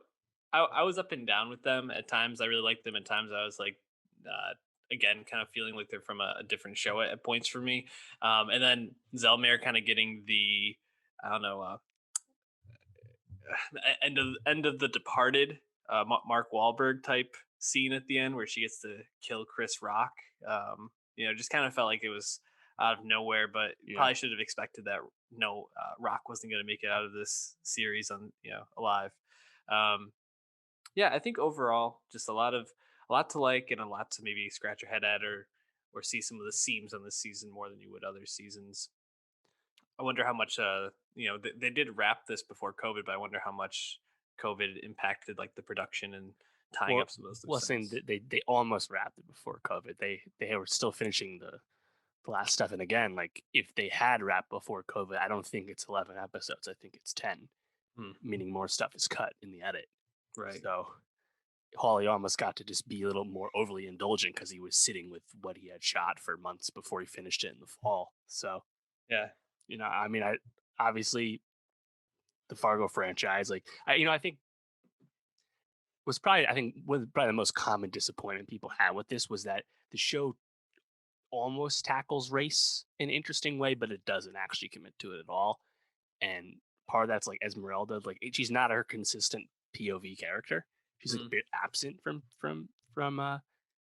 I was up and down with them at times. I really liked them. At times, I was like, uh, again, kind of feeling like they're from a different show at points for me. And then Zelmare kind of getting the, I don't know, end of the Departed, Mark Wahlberg type scene at the end where she gets to kill Chris Rock. Just kind of felt like it was out of nowhere, but Yeah. probably should have expected that. No, Rock wasn't going to make it out of this series alive. Um, yeah, I think overall, just a lot to like and a lot to maybe scratch your head at or see some of the seams on this season more than you would other seasons. I wonder how much they did wrap this before COVID, but I wonder how much COVID impacted like the production and tying Well, up some of those well, loose saying ends. that they almost wrapped it before COVID. They were still finishing the last stuff. And again, like if they had wrapped before COVID, I don't think it's 11 episodes. I think it's 10, Hmm, meaning more stuff is cut in the edit. right. So Hawley almost got to just be a little more overly indulgent because he was sitting with what he had shot for months before he finished it in the fall. So, Yeah. I mean, I obviously the Fargo franchise, like I think was probably I think one probably the most common disappointment people had with this was that the show almost tackles race in an interesting way, but it doesn't actually commit to it at all. And part of that's like Esmeralda, like she's not her consistent POV character. She's like a Hmm. bit absent from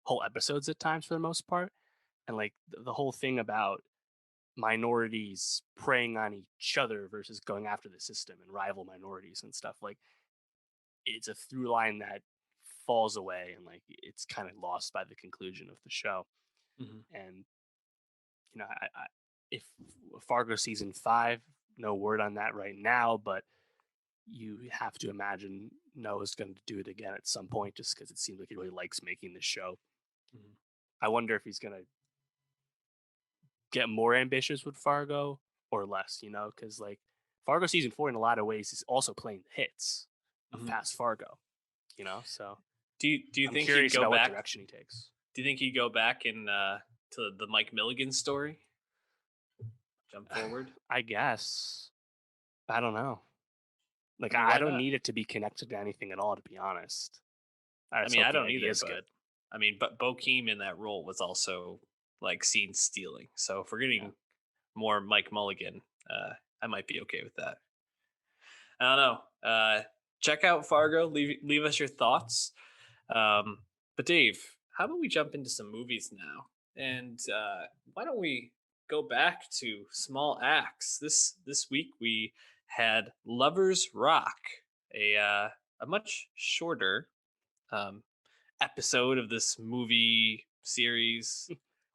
whole episodes at times for the most part. And like the whole thing about minorities preying on each other versus going after the system and rival minorities and stuff like it's a through line that falls away and like it's kind of lost by the conclusion of the show. Hmm. And if Fargo season 5, no word on that right now, but you have to imagine Noah's going to do it again at some point just because it seems like he really likes making the show. Hmm. I wonder if he's going to get more ambitious with Fargo or less, because like Fargo season 4 in a lot of ways is also playing the hits of Hmm. past Fargo, so Do you I'm think he'd curious go about what back? direction he takes. Do you think he'd go back and to the Mike Milligan story? Jump forward. I guess. I don't know. Like I mean, I why don't not? need it to be connected to anything at all, to be honest. I I just mean, hope I the don't idea either, is but good. I mean, but Bokeem in that role was also like scene stealing. So if we're Yeah. getting more Mike Mulligan, I might be okay with that. I don't know. Check out Fargo. Leave us your thoughts. But Dave, how about we jump into some movies now? And why don't we go back to Small Acts? This week we had Lovers Rock, a much shorter um, episode of this movie series,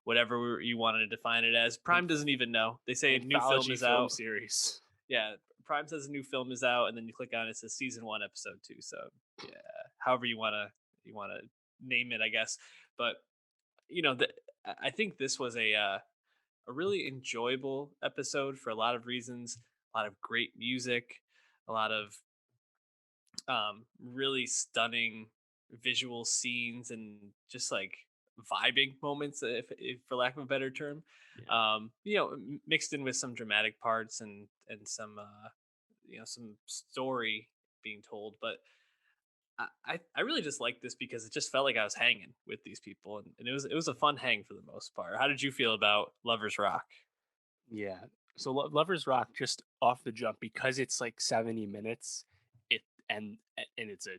whatever you wanted to define it as. Prime Anth- doesn't even know. They say a new film Anthology is film out. series. Yeah, Prime says a new film is out, and then you click on it, it says season one, episode two. So yeah, however you wanna name it, I guess. But I think this was a really enjoyable episode for a lot of reasons. A lot of great music, a lot of really stunning visual scenes, and just like vibing moments, if for lack of a better term. Yeah. Mixed in with some dramatic parts and some some story being told. But I really just like this because it just felt like I was hanging with these people, and it was a fun hang for the most part. How did you feel about Lovers Rock? Yeah. So Lovers Rock just off the jump because it's like 70 minutes. It and it's a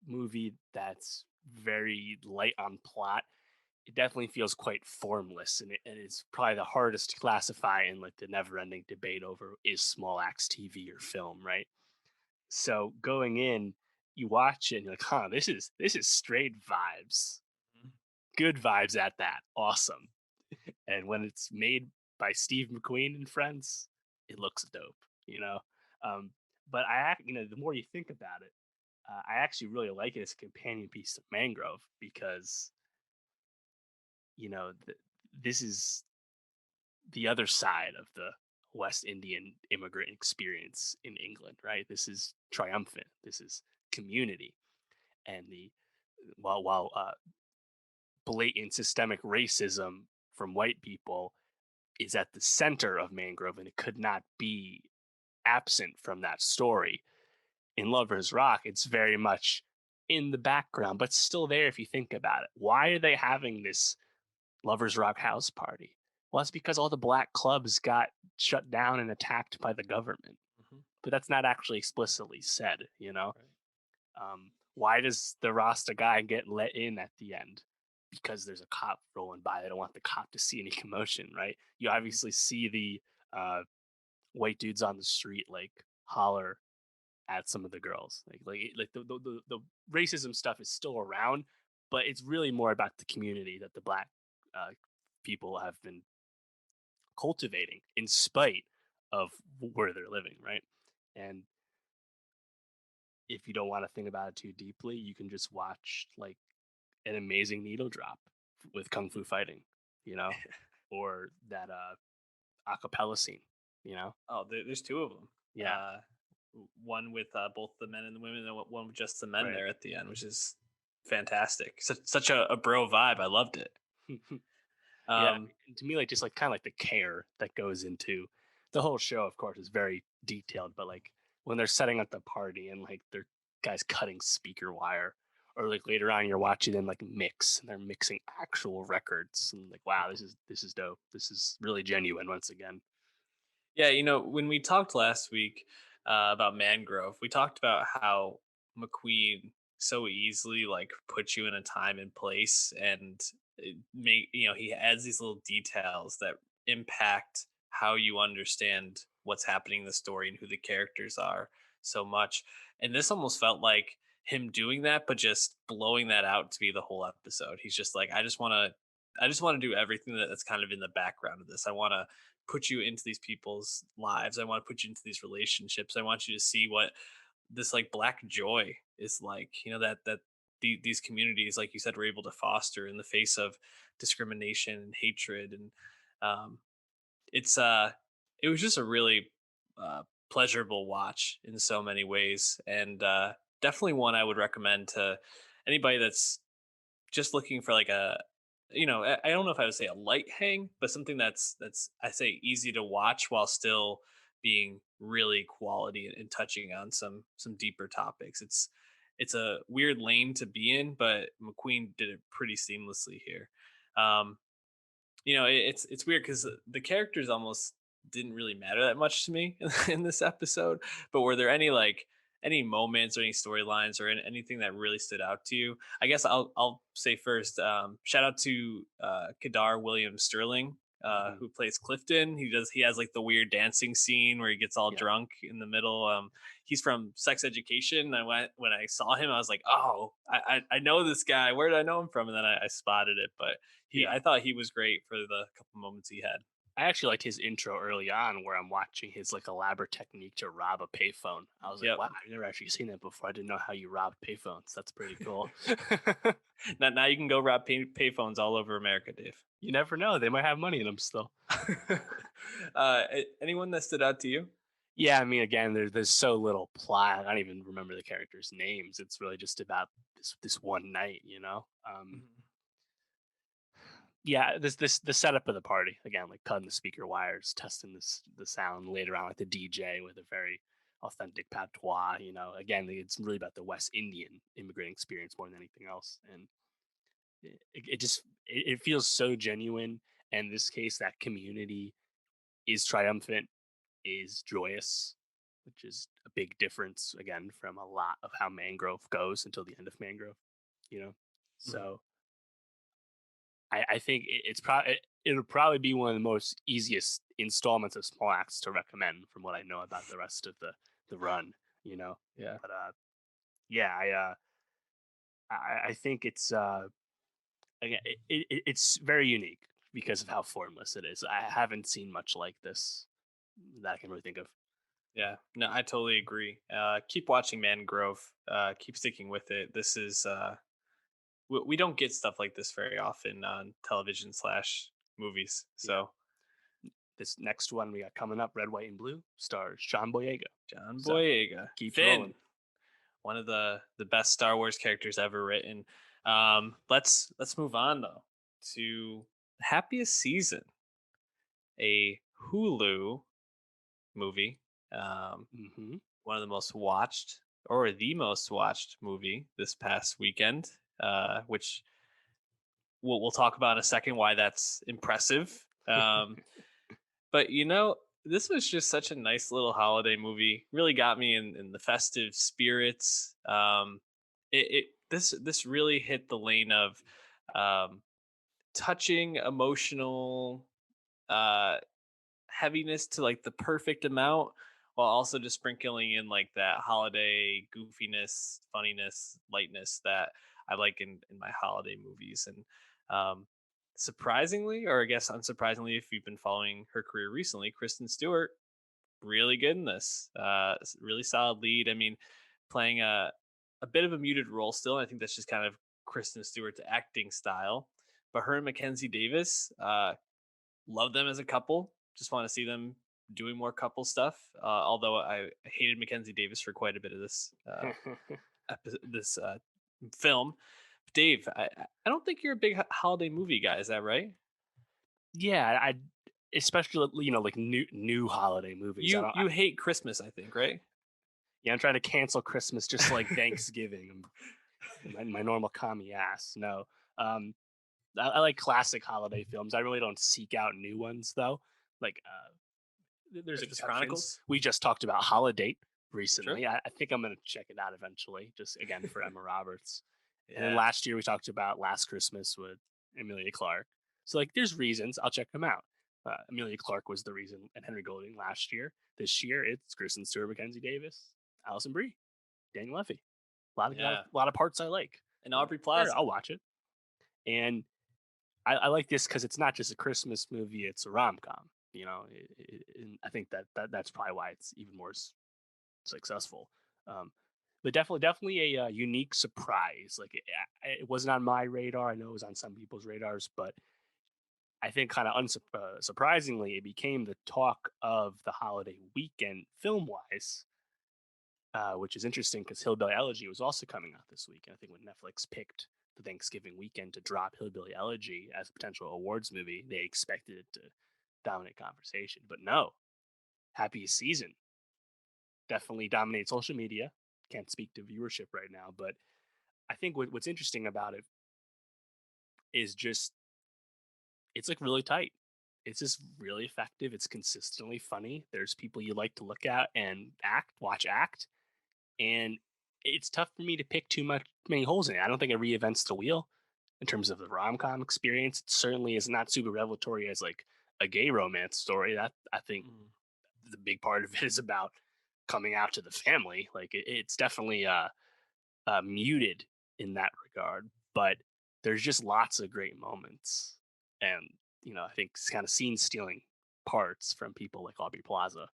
movie that's very light on plot. It definitely feels quite formless, and it's probably the hardest to classify in like the never-ending debate over is small acts TV or film, right? So going in, you watch it and you're like, huh, this is straight vibes. Mhm. Good vibes at that. Awesome. And when it's made by Steve McQueen and friends, it looks dope. Um, but the more you think about it, I actually really like it as a companion piece to Mangrove because this is the other side of the West Indian immigrant experience in England, right? This is triumphant. This is community, and the while blatant systemic racism from white people is at the center of Mangrove, and it could not be absent from that story. In Lovers Rock, it's very much in the background, but still there if you think about it. Why are they having this Lovers Rock house party? Well, it's because all the black clubs got shut down and attacked by the government. Hmm. But that's not actually explicitly said, Right. Why does the Rasta guy get let in at the end? Because there's a cop rolling by. They don't want the cop to see any commotion, right? You Hmm. obviously see the uh, white dudes on the street like holler at some of the girls. The racism stuff is still around, but it's really more about the community that the black uh, people have been cultivating in spite of where they're living, right? And if you don't want to think about it too deeply, you can just watch like an amazing needle drop with kung fu fighting, you know, or that acapella scene, you know. Oh, there's two of them. Yeah, One with both the men and the women, and one with just the men right. there at the end, which is fantastic. Such a bro vibe. I loved it. Yeah, Um, and to me, like just like kind of like the care that goes into the whole show. Of course, is very detailed, but like when they're setting up the party and like they're guys cutting speaker wire, or like later on you're watching them like mix and they're mixing actual records, and like wow, this is dope. This is really genuine once again. Yeah, when we talked last week about Mangrove, we talked about how McQueen so easily like puts you in a time and place, and he adds these little details that impact how you understand what's happening in the story and who the characters are so much. And this almost felt like him doing that, but just blowing that out to be the whole episode. He's just like, I just want to do everything that's kind of in the background of this. I want to put you into these people's lives. I want to put you into these relationships. I want you to see what this like black joy is like. These communities, like you said, were able to foster in the face of discrimination and hatred, and um, it's it was just a really uh, pleasurable watch in so many ways, and definitely one I would recommend to anybody that's just looking for like I don't know if I would say a light hang, but something that's I say easy to watch while still being really quality and touching on some deeper topics. It's a weird lane to be in, but McQueen did it pretty seamlessly here. Um, it's weird because the characters almost didn't really matter that much to me in this episode. But were there any moments or any storylines or anything that really stood out to you? I guess I'll say first. Shout out to Kadar William Sterling. Mhm. Who plays Clifton? He has like the weird dancing scene where he gets all Yeah, drunk in the middle. He's from Sex Education. When I saw him, I was like, oh, I know this guy. Where did I know him from? And then I spotted it. But yeah. I thought he was great for the couple moments he had. I actually liked his intro early on, where I'm watching his like elaborate technique to rob a payphone. I was like, Yep. wow, I've never actually seen that before. I didn't know how you robbed payphones. That's pretty cool. Now you can go rob payphones all over America, Dave. You never know; they might have money in them still. Anyone that stood out to you? Yeah, I mean, again, there's so little plot. I don't even remember the characters' names. It's really just about this one night, you know. Mhm. Yeah, this the setup of the party again, like cutting the speaker wires, testing the sound later on, like the DJ with a very authentic patois. You know, again, it's really about the West Indian immigrant experience more than anything else, and it feels so genuine. And in this case, that community is triumphant, is joyous, which is a big difference again from a lot of how Mangrove goes until the end of Mangrove. You know, Mhm. so I think it's probably it'll probably be one of the most easiest installments of Small Acts to recommend from what I know about the rest of the run. You know, Yeah. but yeah, I think it's again it's very unique because of how formless it is. I haven't seen much like this that I can really think of. Yeah. No, I totally agree. Keep watching Mangrove. Keep sticking with it. This is we don't get stuff like this very often on television slash movies. Yeah. So This next one we got coming up, Red, White, and Blue, stars John Boyega. John So Boyega, keeps rolling. Finn, one of the best Star Wars characters ever written. Let's move on though to Happiest Season, a Hulu movie. Um, Hmm. one of the most watched or the most watched movie this past weekend, which we'll talk about in a second why that's impressive. But this was just such a nice little holiday movie. Really got me in the festive spirits. This really hit the lane of um, touching, emotional, uh, heaviness to like the perfect amount, while also just sprinkling in like that holiday goofiness, funniness, lightness that I like in my holiday movies. And um, surprisingly, or I guess unsurprisingly, if you've been following her career recently, Kristen Stewart really good in this. Really solid lead. I mean, playing a bit of a muted role still. I think that's just kind of Kristen Stewart's acting style. But her and Mackenzie Davis, love them as a couple. Just want to see them doing more couple stuff. Although I hated Mackenzie Davis for quite a bit of this film. Dave, I don't think you're a big holiday movie guy. Is that right? Yeah, I especially like new holiday movies. I You don't. you hate Christmas, I think, right? Yeah, I'm trying to cancel Christmas just like Thanksgiving. My normal commie ass. No, um, I like classic holiday films. I really don't seek out new ones though. Like, there's Christmas exceptions. Chronicles. We just talked about Holiday Sure. recently. I think I'm gonna check it out eventually. Just again for Emma Roberts. And then Yeah. last year we talked about Last Christmas with Amelia Clark. So like, there's reasons I'll check them out. Amelia Clark was the reason, and Henry Golding last year. This year it's Kristen Stewart, Mackenzie Davis, Alison Brie, Daniel Leffy. Yeah. A lot of parts I like. And And Aubrey sure, I'll Plaza. watch it. And I like this because it's not just a Christmas movie; it's a rom com. And I think that's probably why it's even more successful. Um, but definitely a unique surprise. Like it wasn't on my radar. I know it was on some people's radars, but I think kind of surprisingly, it became the talk of the holiday weekend film wise, which is interesting because Hillbilly Elegy was also coming out this week. And I think when Netflix picked the Thanksgiving weekend to drop Hillbilly Elegy as a potential awards movie, they expected it to dominate conversation. But no, Happiest Season definitely dominates social media. Can't speak to viewership right now, but I think what's interesting about it is just it's like really tight. It's just really effective. It's consistently funny. There's people you like to look at and watch act, and it's tough for me to pick many holes in it. I don't think it reinvents the wheel in terms of the rom com experience. It certainly is not super revelatory as like a gay romance story. That I think Mm. the big part of it is about coming out to the family. Like it's definitely muted in that regard, but there's just lots of great moments, and I think it's kind of scene stealing parts from people like Aubrey Plaza.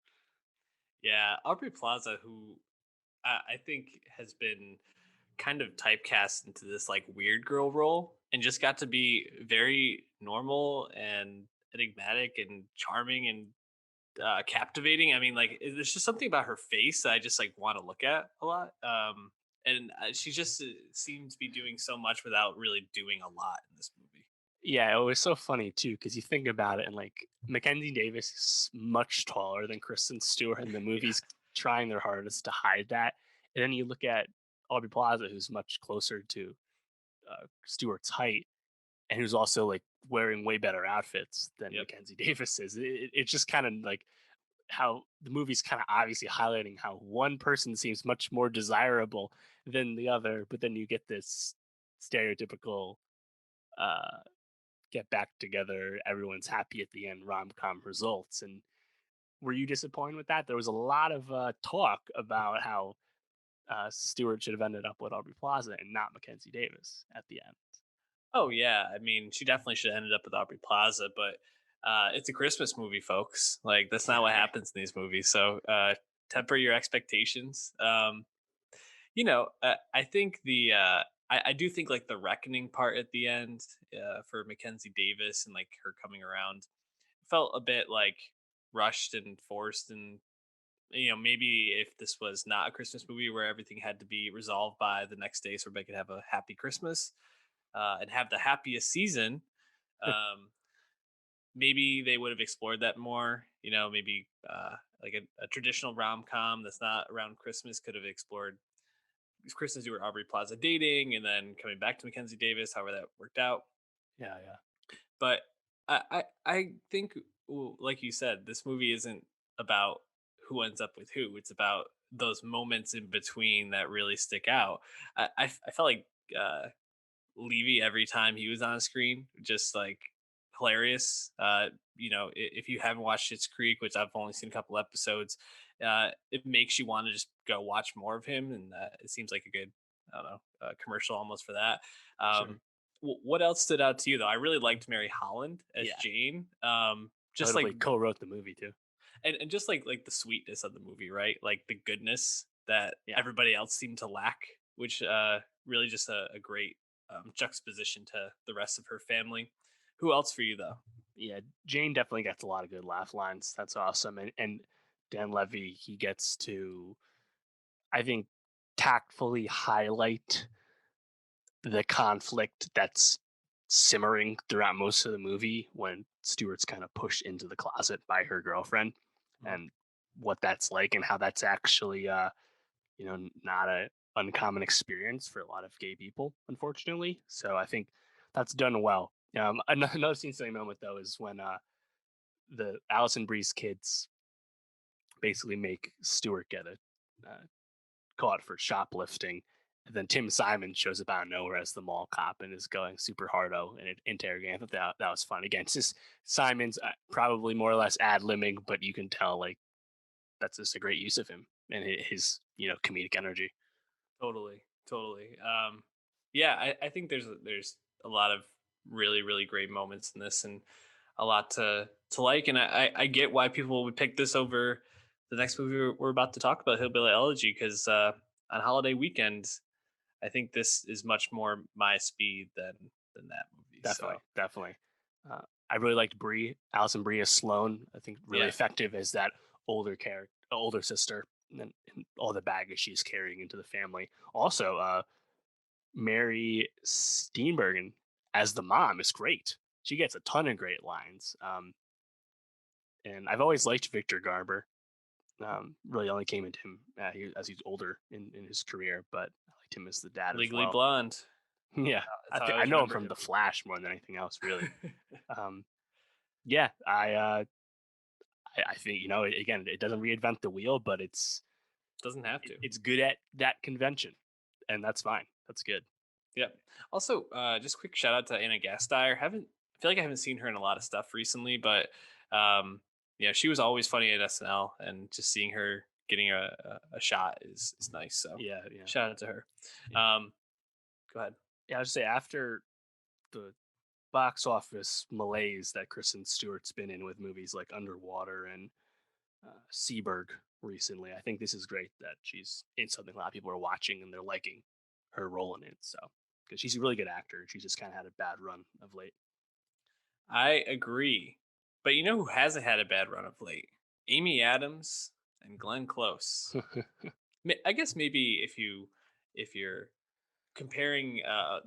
Yeah, Aubrey Plaza, who I think has been kind of typecast into this like weird girl role and just got to be very normal and enigmatic and charming and captivating. I mean, like there's just something about her face that I just like want to look at a lot. And she just seems to be doing so much without really doing a lot in this movie. Yeah, it was so funny too because you think about it, and like Mackenzie Davis is much taller than Kristen Stewart, and the Yeah. movie's trying their hardest to hide that. And then you look at Aubrey Plaza, who's much closer to Stewart's height, and who's also like wearing way better outfits than Yep. Mackenzie Davis is. It's just kind of like how the movie's kind of obviously highlighting how one person seems much more desirable than the other, but then you get this stereotypical uh, get back together, everyone's happy at the end rom com results. And were you disappointed with that? There was a lot of talk about how Stewart should have ended up with Aubrey Plaza and not Mackenzie Davis at the end. Oh yeah, I mean, she definitely should have ended up with Aubrey Plaza, but it's a Christmas movie, folks. Like that's not what happens in these movies. So temper your expectations. I think I do think like the reckoning part at the end for Mackenzie Davis and like her coming around felt a bit like rushed and forced, and maybe if this was not a Christmas movie where everything had to be resolved by the next day so everybody could have a happy Christmas and have the happiest season, um, maybe they would have explored that more. Maybe like a traditional rom com that's not around Christmas could have explored Kristen Stewart, Aubrey Plaza dating, and then coming back to Mackenzie Davis, however that worked out. Yeah, yeah. But I think, well, like you said, this movie isn't about who ends up with who. It's about those moments in between that really stick out. I felt like Levy every time he was on screen, just like hilarious. If you haven't watched Schitt's Creek, which I've only seen a couple episodes, it makes you want to just go watch more of him, and it seems like a good, I don't know, commercial almost for that. Sure. What else stood out to you though? I really liked Mary Holland as Yeah. Jane. Just like Notably co-wrote the movie too. and just like the sweetness of the movie, right? Like the goodness that Yeah. everybody else seemed to lack, which really just a great juxtaposition to the rest of her family. Who else for you though? Yeah, Jane definitely gets a lot of good laugh lines. That's awesome. And Dan Levy, he gets to, I think, tactfully highlight the conflict that's simmering throughout most of the movie when Stewart's kind of pushed into the closet by her girlfriend, Mhm. and what that's like and how that's actually not a uncommon experience for a lot of gay people, unfortunately. So I think that's done well. Another scene silly moment though is when the Allison Bree's kids basically make Stewart get a caught for shoplifting. And then Tim Simon shows up out of nowhere as the mall cop and is going super hardo and interrogating. I thought that was fun. Again, it's just Simon's probably more or less ad libbing, but you can tell like that's just a great use of him and his comedic energy. Totally, totally. Yeah, I think there's a lot of really really great moments in this, and a lot to like, and I get why people would pick this over the next movie we're about to talk about, Hillbilly Elegy, because on holiday weekend, I think this is much more my speed than that movie. So Definitely, definitely. I really liked Brie, Allison Brie as Sloane. I think really yeah, effective as that older character, older sister, and all the baggage she's carrying into the family. Also, Mary Steenburgen as the mom is great. She gets a ton of great lines. And I've always liked Victor Garber. Really only came into him as he's older in his career, but I liked him as the dad as Legally well. Blonde. Yeah, That's how I I always know him remember from him. The Flash more than anything else, really. Um, yeah, I think again it doesn't reinvent the wheel, but Doesn't have to. it's good at that convention, and that's fine. That's good. Yep. Also, just quick shout out to Anna Gasteyer. Haven't I feel like I haven't seen her in a lot of stuff recently, but she was always funny at SNL, and just seeing her getting a shot is nice. So Yeah, yeah, shout out to her. yeah. Um, Go ahead. Yeah, I would say after the box office malaise that Kristen Stewart's been in with movies like Underwater and Seaberg recently, I think this is great that she's in something a lot of people are watching and they're liking her role in it. So, because she's a really good actor, she's just kind of had a bad run of late. I agree, but you know who hasn't had a bad run of late? Amy Adams and Glenn Close. I guess maybe if you're comparing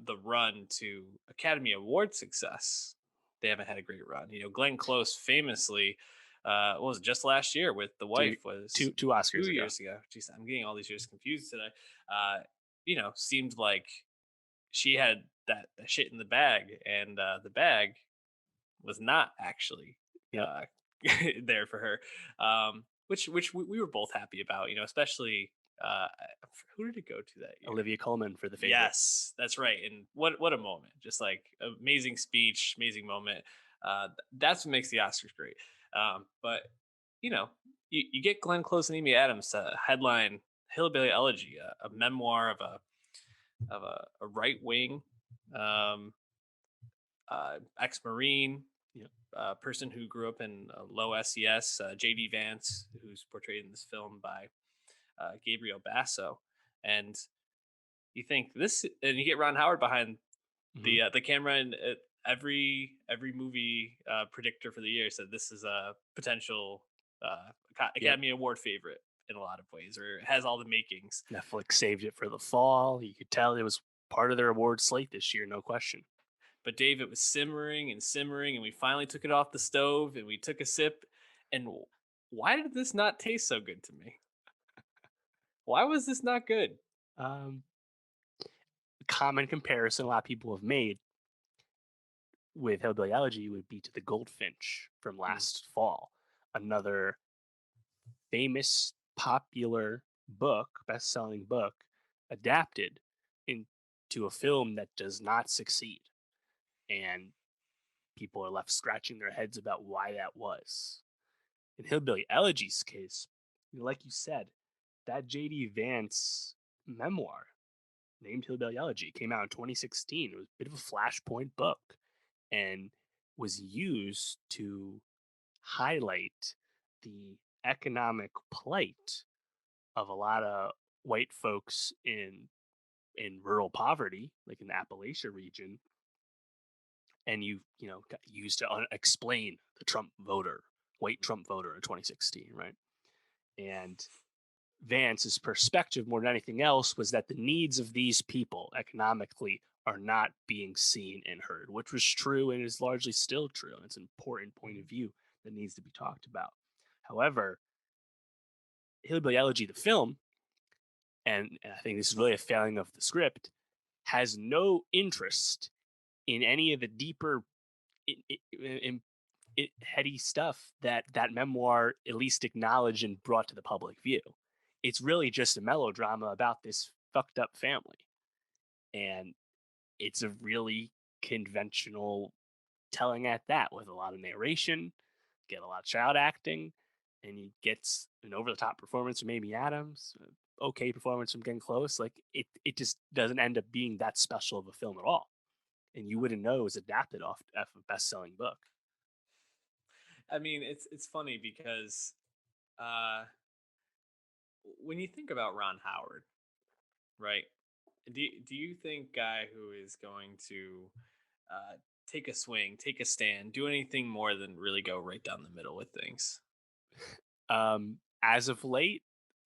the run to Academy Award success, they haven't had a great run. Glenn Close famously, what was it, just last year with The two, Wife, was two two Oscars ago. years ago. Jeez, I'm getting all these years confused today. Seemed like she had that shit in the bag, and the bag was not actually Yep. uh, there for her, which we were both happy about. Especially uh, who did it go to that year? Olivia Colman for The Favorite. Yes, that's right. And what a moment! Just like amazing speech, amazing moment. That's what makes the Oscars great. But you know, you get Glenn Close and Amy Adams to headline Hillbilly Elegy, a memoir of a right wing um, ex Marine Yep. person who grew up in low SES, JD Vance, who's portrayed in this film by Gabriel Basso, and you think this, and you get Ron Howard behind Hmm. the camera, and every movie predictor for the year said this is a potential Yep. Academy Award favorite in a lot of ways, or it has all the makings. Netflix saved it for the fall. You could tell it was part of their award slate this year, no question. But Dave, it was simmering and simmering, and we finally took it off the stove and we took a sip. And why did this not taste so good to me? Why was this not good? Um, Common comparison a lot of people have made with Hillbilly Elegy would be to the Goldfinch from Mm. last fall, another famous, popular book, best-selling book, adapted into a film that does not succeed, and people are left scratching their heads about why that was. In Hillbilly Elegy's case, like you said, that J.D. Vance memoir named Hillbilly Elegy came out in 2016. It was a bit of a flashpoint book and was used to highlight the economic plight of a lot of white folks in rural poverty, like in the Appalachia region, and got used to explain the Trump voter, white Trump voter in 2016, right? And Vance's perspective more than anything else was that the needs of these people economically are not being seen and heard, which was true and is largely still true. And it's an important point of view that needs to be talked about. However, Hillbilly Elegy, the film, and I think this is really a failing of the script, has no interest in any of the deeper heady stuff that that memoir at least acknowledged and brought to the public view. It's really just a melodrama about this fucked up family, and it's a really conventional telling at that, with a lot of narration, get a lot of child acting, and he gets an over the top performance from Amy Adams, okay performance from Glenn Close. Like it just doesn't end up being that special of a film at all, and you wouldn't know it was adapted off a best selling book. I mean, it's funny because uh, when you think about Ron Howard, right? Do you think guy who is going to uh, take a swing, take a stand, do anything more than really go right down the middle with things? As of late,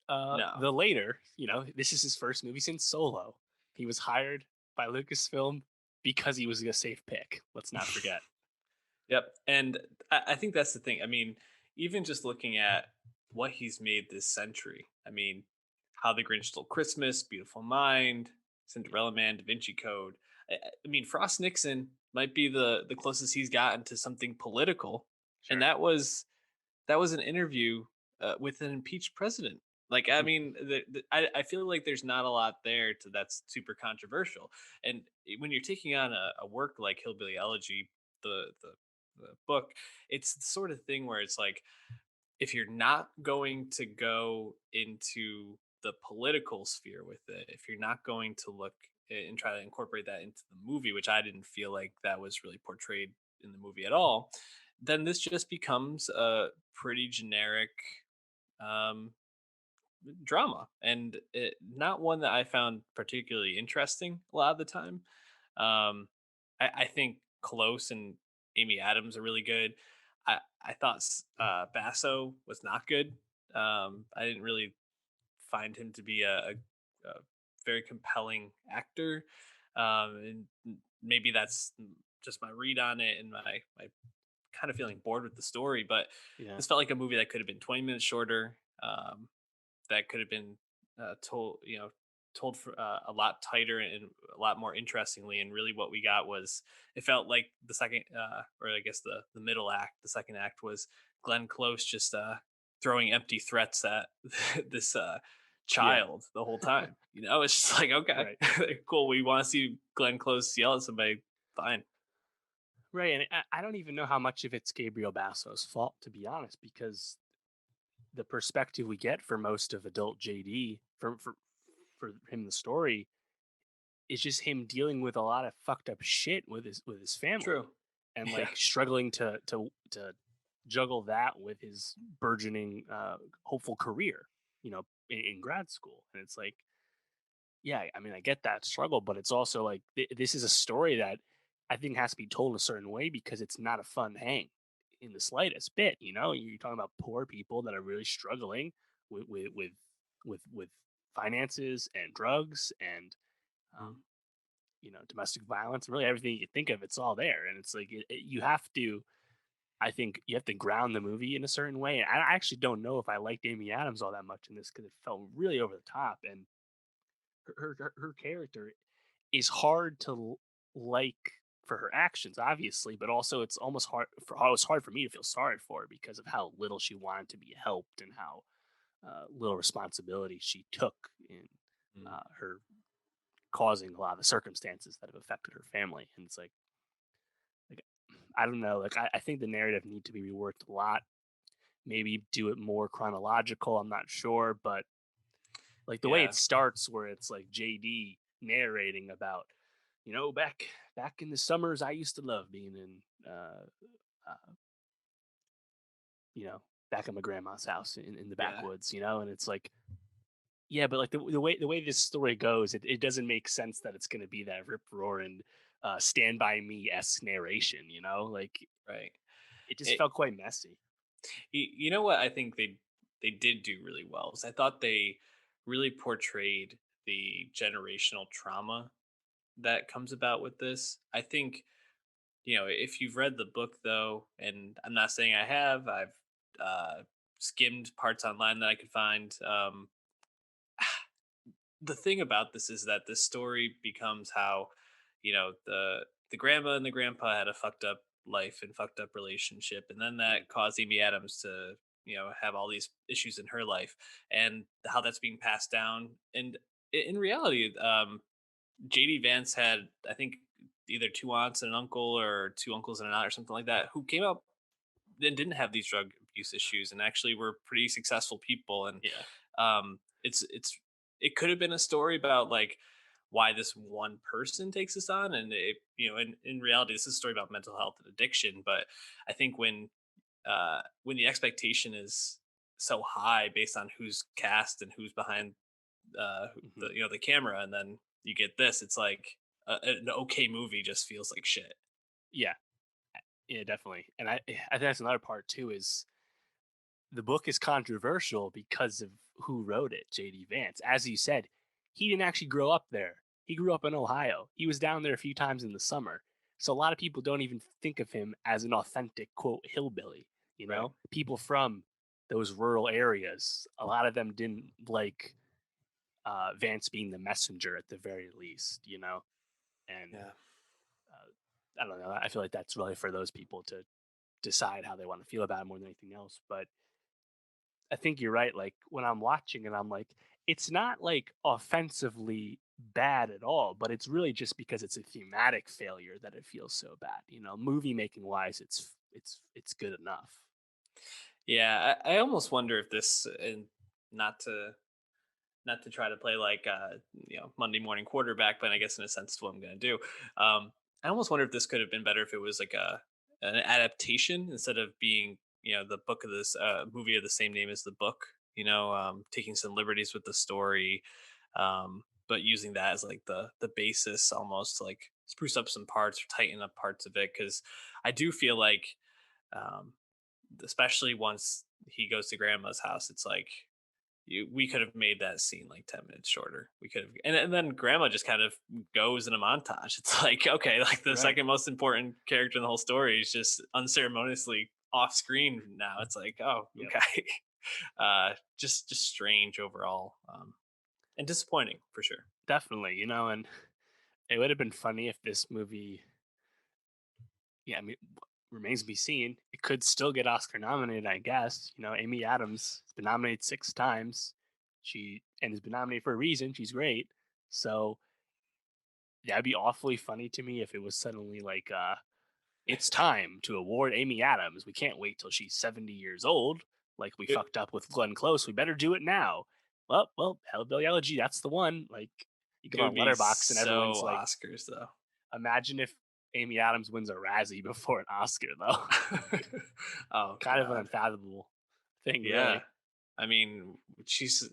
No. the later, this is his first movie since Solo. He was hired by Lucasfilm because he was a safe pick. Let's not forget. Yep. And I think that's the thing. I mean, even just looking at what he's made this century, I mean, How the Grinch Stole Christmas, Beautiful Mind, Cinderella Man, Da Vinci Code. I mean, Frost Nixon might be the closest he's gotten to something political. And Sure. that was an interview with an impeached president. Like, I Mm, mean, I feel like there's not a lot there to that's super controversial. And when you're taking on a work like Hillbilly Elegy, the book, it's the sort of thing where it's like, if you're not going to go into the political sphere with it, if you're not going to look and try to incorporate that into the movie, which I didn't feel like that was really portrayed in the movie at all, then this just becomes a pretty generic um, drama, and not one that I found particularly interesting a lot of the time. I think Close and Amy Adams are really good. I thought Basso was not good. I didn't really find him to be a very compelling actor, and maybe that's just my read on it and my kind of feeling bored with the story. But yeah. this felt like a movie that could have been 20 minutes shorter. That could have been told for a lot tighter and a lot more interestingly. And really, what we got was, it felt like the second, or I guess the middle act, the second act was Glenn Close just throwing empty threats at this Yeah. child the whole time. You know, it's just like, okay, Right. cool. We want to see Glenn Close yell at somebody. Fine. Right. And I don't even know how much of it's Gabriel Basso's fault, to be honest, because the perspective we get for most of adult JD for him, the story is just him dealing with a lot of fucked up shit with his family, True. and Yeah. like struggling to juggle that with his burgeoning hopeful career, in grad school. And it's like, yeah, I mean, I get that struggle, but it's also like this is a story that I think has to be told a certain way because it's not a fun hang in the slightest bit. You know, you're talking about poor people that are really struggling with finances and drugs and Mm. um, domestic violence. Really, everything you think of, it's all there, and it's like you have to. I think you have to ground the movie in a certain way. And I actually don't know if I liked Amy Adams all that much in this because it felt really over the top, and her character is hard to like for her actions, obviously, but also it's almost hard for it's hard for me to feel sorry for her because of how little she wanted to be helped and how little responsibility she took in Mm. her causing a lot of the circumstances that have affected her family. And it's like I don't know, like I think the narrative need to be reworked a lot. Maybe do it more chronological. I'm not sure, but like the way it Yeah, starts, where it's like JD narrating about, back in the summers, I used to love being in, uh, you know, back at my grandma's house in the yeah, backwoods, and it's like, yeah, but like the way this story goes, it doesn't make sense that it's going to be that rip roaring, Stand by Me esque narration, like right. it just It, felt quite messy. you know what I think they did do really well is I thought they really portrayed the generational trauma that comes about with this. I think, if you've read the book though, and I'm not saying I have, I've uh, skimmed parts online that I could find. The thing about this is that this story becomes how, the grandma and the grandpa had a fucked up life and fucked up relationship, and then Mm, that caused Amy Adams to have all these issues in her life, and how that's being passed down. And in reality, JD Vance had, I think, either two aunts and an uncle, or two uncles and an aunt, or something like that, who came up and didn't have these drug abuse issues, and actually were pretty successful people. And yeah. it could have been a story about like why this one person takes this on, and in reality this is a story about mental health and addiction. But I think when the expectation is so high based on who's cast and who's behind Hmm. the camera, and then you get this, it's like an okay movie just feels like shit. Yeah. Yeah, definitely. And I think that's another part too is the book is controversial because of who wrote it, JD Vance. As you said, he didn't actually grow up there. He grew up in Ohio. He was down there a few times in the summer. So a lot of people don't even think of him as an authentic quote hillbilly, Right. People from those rural areas, a lot of them didn't like Vance being the messenger at the very least, And Yeah. I don't know. I feel like that's really for those people to decide how they want to feel about it more than anything else. But I think you're right. Like when I'm watching it, I'm like, it's not like offensively bad at all, but it's really just because it's a thematic failure that it feels so bad. Movie making wise, it's good enough. Yeah, I almost wonder if this, and not to try to play like Monday morning quarterback, but I guess in a sense it's what I'm going to do. I almost wonder if this could have been better if it was like an adaptation instead of being the book of this movie of the same name as the book. Taking some liberties with the story, but using that as like the basis, almost like spruce up some parts or tighten up parts of it, because I do feel like, um, especially once he goes to grandma's house, it's like we could have made that scene like 10 minutes shorter. We could have, and then grandma just kind of goes in a montage. It's like, okay, like the Right. second most important character in the whole story is just unceremoniously off screen now. It's like, oh, Yep. okay. Just strange overall, and disappointing for sure. Definitely. And it would have been funny if this movie, yeah, I mean, remains to be seen. It could still get Oscar nominated, I guess. Amy Adams has been nominated 6 times. She and has been nominated for a reason. She's great. So that'd be awfully funny to me if it was suddenly like, it's time to award Amy Adams. We can't wait till she's 70 years old. Like we It, fucked up with Glenn Close. We better do it now. Well, Hillbilly Elegy, that's the one. Like you it go would on be Letterbox and everyone's so like, Oscars though. imagine if Amy Adams wins a Razzie before an Oscar, though. Oh Kind of an God. unfathomable thing, Yeah. really. I mean, she's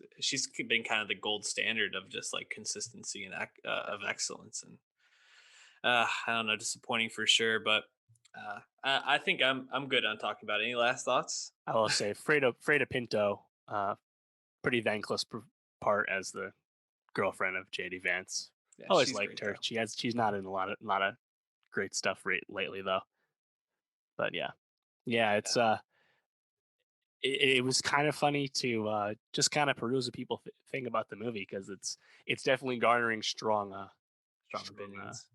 been kind of the gold standard of just like consistency and of excellence. And I don't know, disappointing for sure. But I think I'm good on talking about it. Any last thoughts? I will say Freda Pinto, pretty thankless part as the girlfriend of JD Vance. Yeah, Always she's liked great her. though. She's not in a lot of great stuff lately though. But yeah, yeah, Yeah, it was kind of funny to just kind of peruse the people thing about the movie because it's definitely garnering strong strong opinions.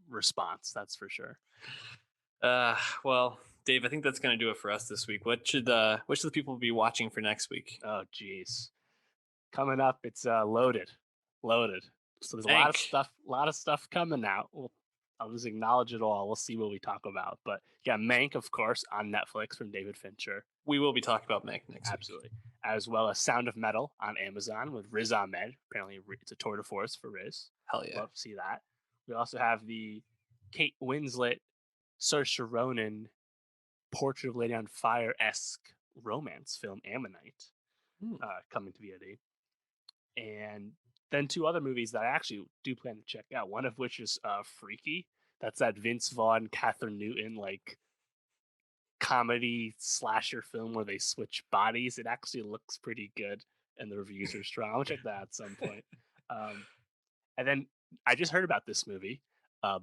response. That's for sure. Well, Dave, I think that's gonna do it for us this week. What should the people be watching for next week? Oh geez, coming up, it's loaded. So there's Mank. a lot of stuff coming out. I'll just acknowledge it all. We'll see what we talk about. But yeah, Mank, of course, on Netflix from David Fincher. We will be talking about Mank next week. Absolutely. As well as Sound of Metal on Amazon with Riz Ahmed. Apparently, it's a tour de force for Riz. Hell yeah. Love to see that. We also have the Kate Winslet, Saoirse Ronan, Portrait of a Lady on Fire esque romance film, Ammonite, Hmm. coming to VOD. And then two other movies that I actually do plan to check out. One of which is Freaky. That's that Vince Vaughn, Catherine Newton like comedy slasher film where they switch bodies. It actually looks pretty good, and the reviews are strong. I'll check that at some point. Um, and then I just heard about this movie,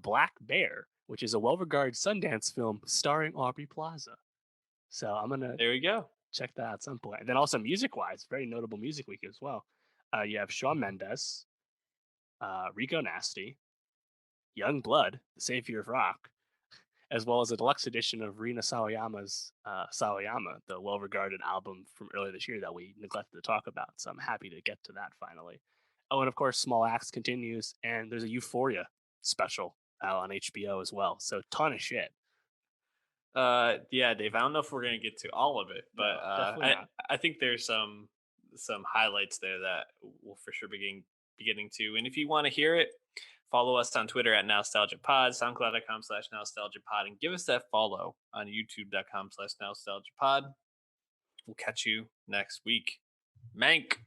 Black Bear, which is a well-regarded Sundance film starring Aubrey Plaza. So I'm gonna There we go. check that at some point. And then also music-wise, very notable music week as well. You have Shawn Mendes, Rico Nasty, Young Blood, the savior of rock, as well as a deluxe edition of Rina Sawayama's Sawayama, the well-regarded album from earlier this year that we neglected to talk about. So I'm happy to get to that finally. Oh, and of course, Small Axe continues, and there's a Euphoria special out on HBO as well. So ton of shit. Yeah, Dave. I don't know if we're gonna get to all of it, but No, definitely not. I think there's some highlights there that we'll for sure be getting to. And if you want to hear it, follow us on Twitter at Nowstalgia Pod, SoundCloud.com/Nowstalgia Pod, and give us that follow on YouTube.com/Nowstalgia Pod. We'll catch you next week. Mank.